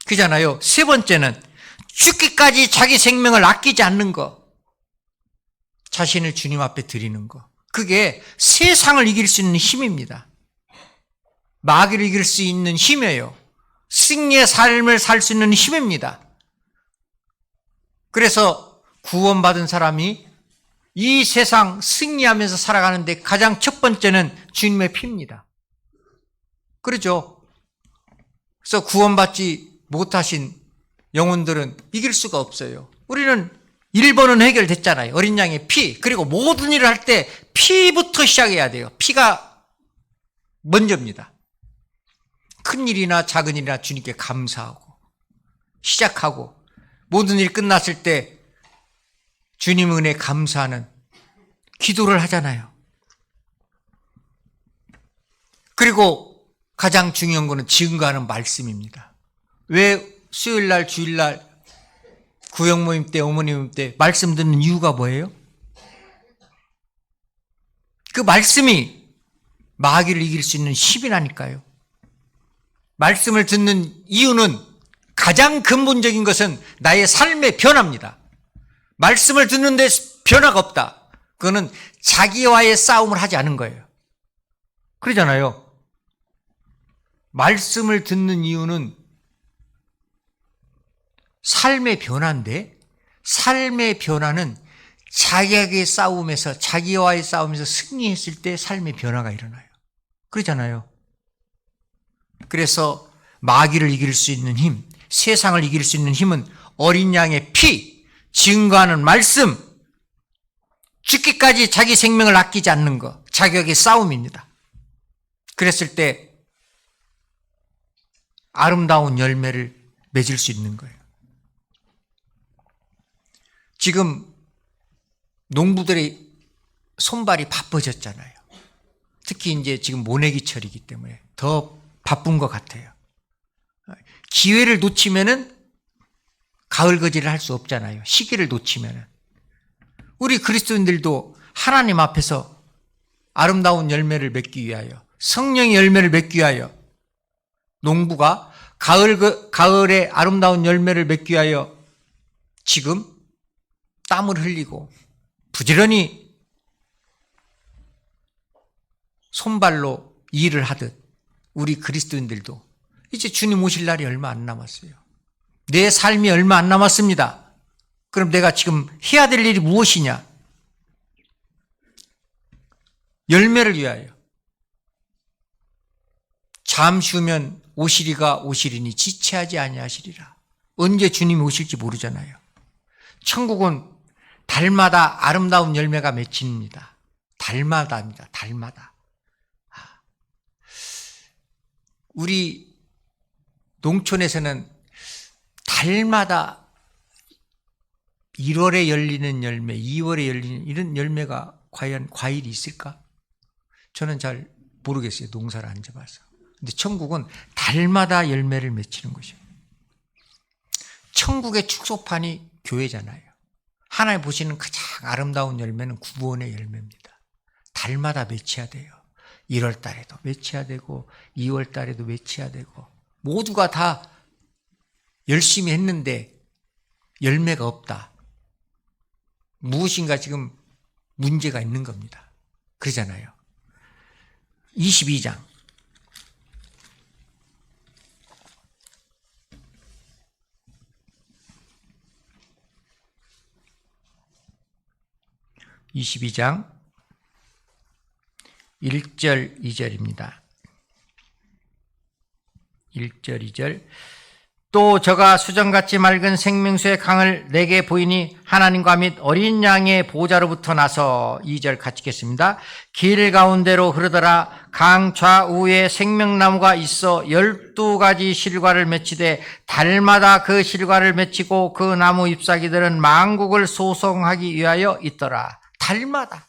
그잖아요. 세 번째는 죽기까지 자기 생명을 아끼지 않는 거, 자신을 주님 앞에 드리는 거. 그게 세상을 이길 수 있는 힘입니다. 마귀를 이길 수 있는 힘이에요. 승리의 삶을 살 수 있는 힘입니다. 그래서 구원받은 사람이 이 세상 승리하면서 살아가는데 가장 첫 번째는 주님의 피입니다. 그렇죠? 그래서 구원받지 못하신 영혼들은 이길 수가 없어요. 우리는 1번은 해결됐잖아요. 어린 양의 피. 그리고 모든 일을 할 때 피부터 시작해야 돼요. 피가 먼저입니다. 큰 일이나 작은 일이나 주님께 감사하고 시작하고 모든 일이 끝났을 때 주님 은혜에 감사하는 기도를 하잖아요. 그리고 가장 중요한 거는 증거하는 말씀입니다. 왜 수요일날 주일날 구역 모임 때 어머니 모임 때 말씀 듣는 이유가 뭐예요? 그 말씀이 마귀를 이길 수 있는 힘이라니까요. 말씀을 듣는 이유는 가장 근본적인 것은 나의 삶의 변화입니다. 말씀을 듣는데 변화가 없다. 그거는 자기와의 싸움을 하지 않은 거예요. 그러잖아요. 말씀을 듣는 이유는 삶의 변화인데 삶의 변화는 자기에게 싸움에서 자기와의 싸움에서 승리했을 때 삶의 변화가 일어나요. 그러잖아요. 그래서 마귀를 이길 수 있는 힘, 세상을 이길 수 있는 힘은 어린 양의 피, 증거하는 말씀, 죽기까지 자기 생명을 아끼지 않는 것, 자격의 싸움입니다. 그랬을 때 아름다운 열매를 맺을 수 있는 거예요. 지금 농부들의 손발이 바빠졌잖아요. 특히 이제 지금 모내기철이기 때문에 더 바쁜 것 같아요. 기회를 놓치면은 가을 거지를 할 수 없잖아요. 시기를 놓치면은. 우리 그리스도인들도 하나님 앞에서 아름다운 열매를 맺기 위하여, 성령의 열매를 맺기 위하여, 농부가 가을에 아름다운 열매를 맺기 위하여 지금 땀을 흘리고 부지런히 손발로 일을 하듯 우리 그리스도인들도 이제 주님 오실 날이 얼마 안 남았어요. 내 삶이 얼마 안 남았습니다. 그럼 내가 지금 해야 될 일이 무엇이냐? 열매를 위하여. 잠시 후면 오시리가 오시리니 지체하지 아니하시리라. 언제 주님이 오실지 모르잖아요. 천국은 달마다 아름다운 열매가 맺힙니다. 달마다입니다. 달마다. 우리 농촌에서는 달마다 1월에 열리는 열매, 2월에 열리는 이런 열매가 과연 과일이 있을까? 저는 잘 모르겠어요. 농사를 안 잡아서. 근데 천국은 달마다 열매를 맺히는 것이에요. 천국의 축소판이 교회잖아요. 하나님 보시는 가장 아름다운 열매는 구원의 열매입니다. 달마다 맺혀야 돼요. 1월 달에도 맺혀야 되고 2월 달에도 맺혀야 되고 모두가 다 열심히 했는데 열매가 없다. 무엇인가 지금 문제가 있는 겁니다. 그러잖아요. 22장. (22장) 1절 2절입니다. 1절 2절. 또 저가 수정같이 맑은 생명수의 강을 내게 보이니 하나님과 및 어린 양의 보좌로부터 나서 2절 같이 읽겠습니다. 길 가운데로 흐르더라. 강 좌우에 생명나무가 있어 12가지 실과를 맺히되 달마다 그 실과를 맺히고 그 나무 잎사귀들은 만국을 소송하기 위하여 있더라. 달마다.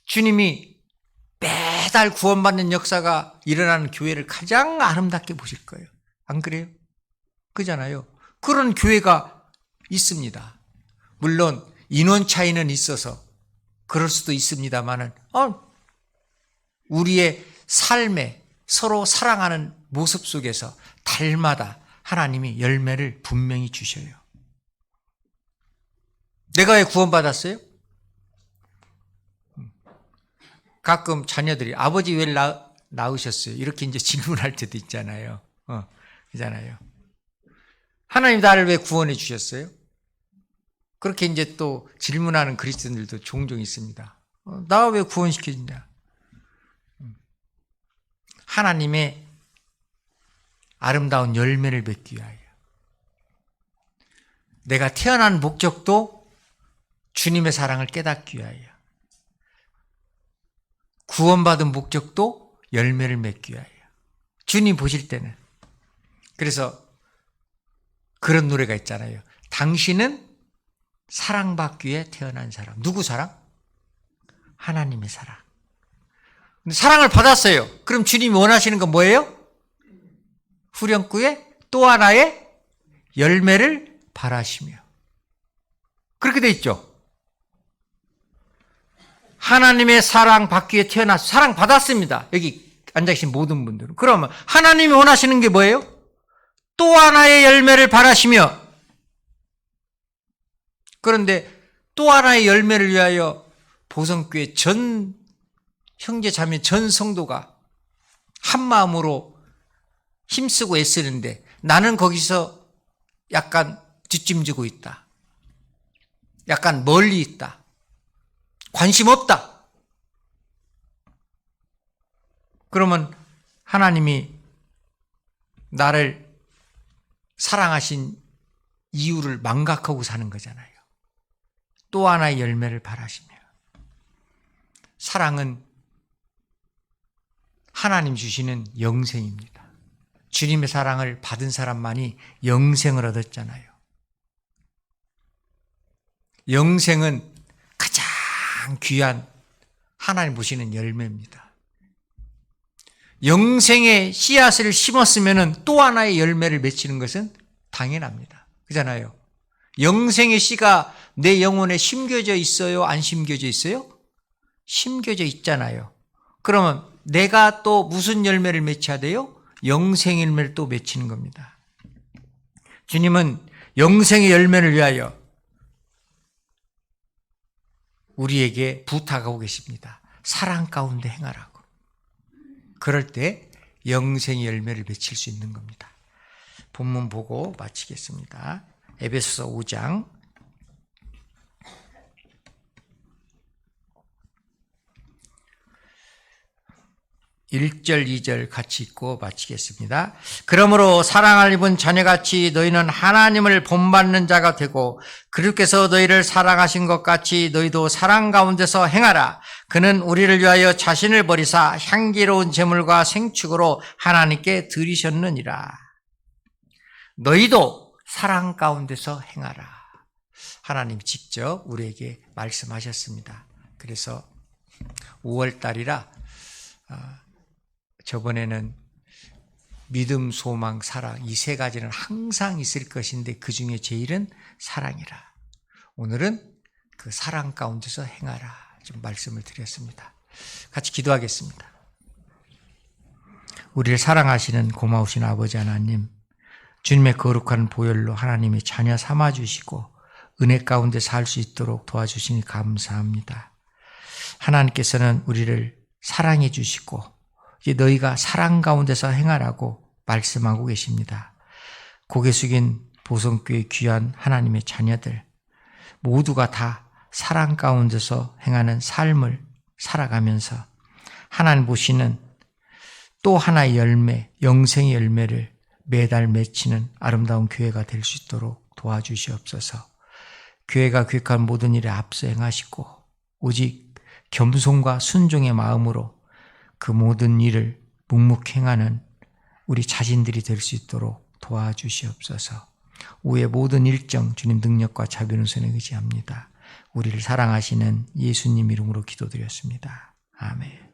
주님이 매달 구원받는 역사가 일어나는 교회를 가장 아름답게 보실 거예요. 안 그래요? 그잖아요. 그런 교회가 있습니다. 물론 인원 차이는 있어서 그럴 수도 있습니다만은 우리의 삶에 서로 사랑하는 모습 속에서 달마다 하나님이 열매를 분명히 주셔요. 내가 왜 구원받았어요? 가끔 자녀들이 아버지 왜 낳으셨어요? 이렇게 이제 질문할 때도 있잖아요. 그잖아요. 하나님 나를 왜 구원해 주셨어요? 그렇게 이제 또 질문하는 그리스도인들도 종종 있습니다. 나 왜 구원시켜주냐? 하나님의 아름다운 열매를 맺기 위하여. 내가 태어난 목적도 주님의 사랑을 깨닫기 위하여. 구원받은 목적도 열매를 맺기 위하여. 주님 보실 때는. 그래서 그런 노래가 있잖아요. 당신은 사랑받기 위해 태어난 사람. 누구 사랑? 하나님의 사랑. 근데 사랑을 받았어요. 그럼 주님이 원하시는 건 뭐예요? 후렴구에 또 하나의 열매를 바라시며. 그렇게 돼 있죠. 하나님의 사랑 받기 위해 태어나서 사랑 받았습니다. 여기 앉아계신 모든 분들은. 그러면 하나님이 원하시는 게 뭐예요? 또 하나의 열매를 바라시며. 그런데 또 하나의 열매를 위하여 보성교회 전 형제 자매 전 성도가 한 마음으로 힘쓰고 애쓰는데 나는 거기서 약간 뒷짐지고 있다. 약간 멀리 있다. 관심 없다. 그러면 하나님이 나를 사랑하신 이유를 망각하고 사는 거잖아요. 또 하나의 열매를 바라시며. 사랑은 하나님 주시는 영생입니다. 주님의 사랑을 받은 사람만이 영생을 얻었잖아요. 영생은 가장 귀한 하나님 보시는 열매입니다. 영생의 씨앗을 심었으면 또 하나의 열매를 맺히는 것은 당연합니다. 그잖아요. 영생의 씨가 내 영혼에 심겨져 있어요? 안 심겨져 있어요? 심겨져 있잖아요. 그러면 내가 또 무슨 열매를 맺혀야 돼요? 영생의 열매를 또 맺히는 겁니다. 주님은 영생의 열매를 위하여 우리에게 부탁하고 계십니다. 사랑 가운데 행하라고. 그럴 때 영생의 열매를 맺힐 수 있는 겁니다. 본문 보고 마치겠습니다. 에베소서 5장 1절 2절 같이 읽고 마치겠습니다. 그러므로 사랑을 입은 자녀같이 너희는 하나님을 본받는 자가 되고 그리스도께서 너희를 사랑하신 것 같이 너희도 사랑 가운데서 행하라. 그는 우리를 위하여 자신을 버리사 향기로운 제물과 생축으로 하나님께 드리셨느니라. 너희도 사랑 가운데서 행하라. 하나님 직접 우리에게 말씀하셨습니다. 그래서 5월 달이라 저번에는 믿음, 소망, 사랑 이 세 가지는 항상 있을 것인데 그 중에 제일은 사랑이라. 오늘은 그 사랑 가운데서 행하라 좀 말씀을 드렸습니다. 같이 기도하겠습니다. 우리를 사랑하시는 고마우신 아버지 하나님, 주님의 거룩한 보혈로 하나님의 자녀 삼아주시고 은혜 가운데 살 수 있도록 도와주시니 감사합니다. 하나님께서는 우리를 사랑해 주시고 이제 너희가 사랑 가운데서 행하라고 말씀하고 계십니다. 고개 숙인 보성교회 귀한 하나님의 자녀들 모두가 다 사랑 가운데서 행하는 삶을 살아가면서 하나님 보시는 또 하나의 열매, 영생의 열매를 매달 맺히는 아름다운 교회가 될 수 있도록 도와주시옵소서. 교회가 계획한 모든 일에 앞서 행하시고 오직 겸손과 순종의 마음으로 그 모든 일을 묵묵히 행하는 우리 자신들이 될 수 있도록 도와주시옵소서. 후의 모든 일정 주님 능력과 자비는 손에 의지합니다. 우리를 사랑하시는 예수님 이름으로 기도드렸습니다. 아멘.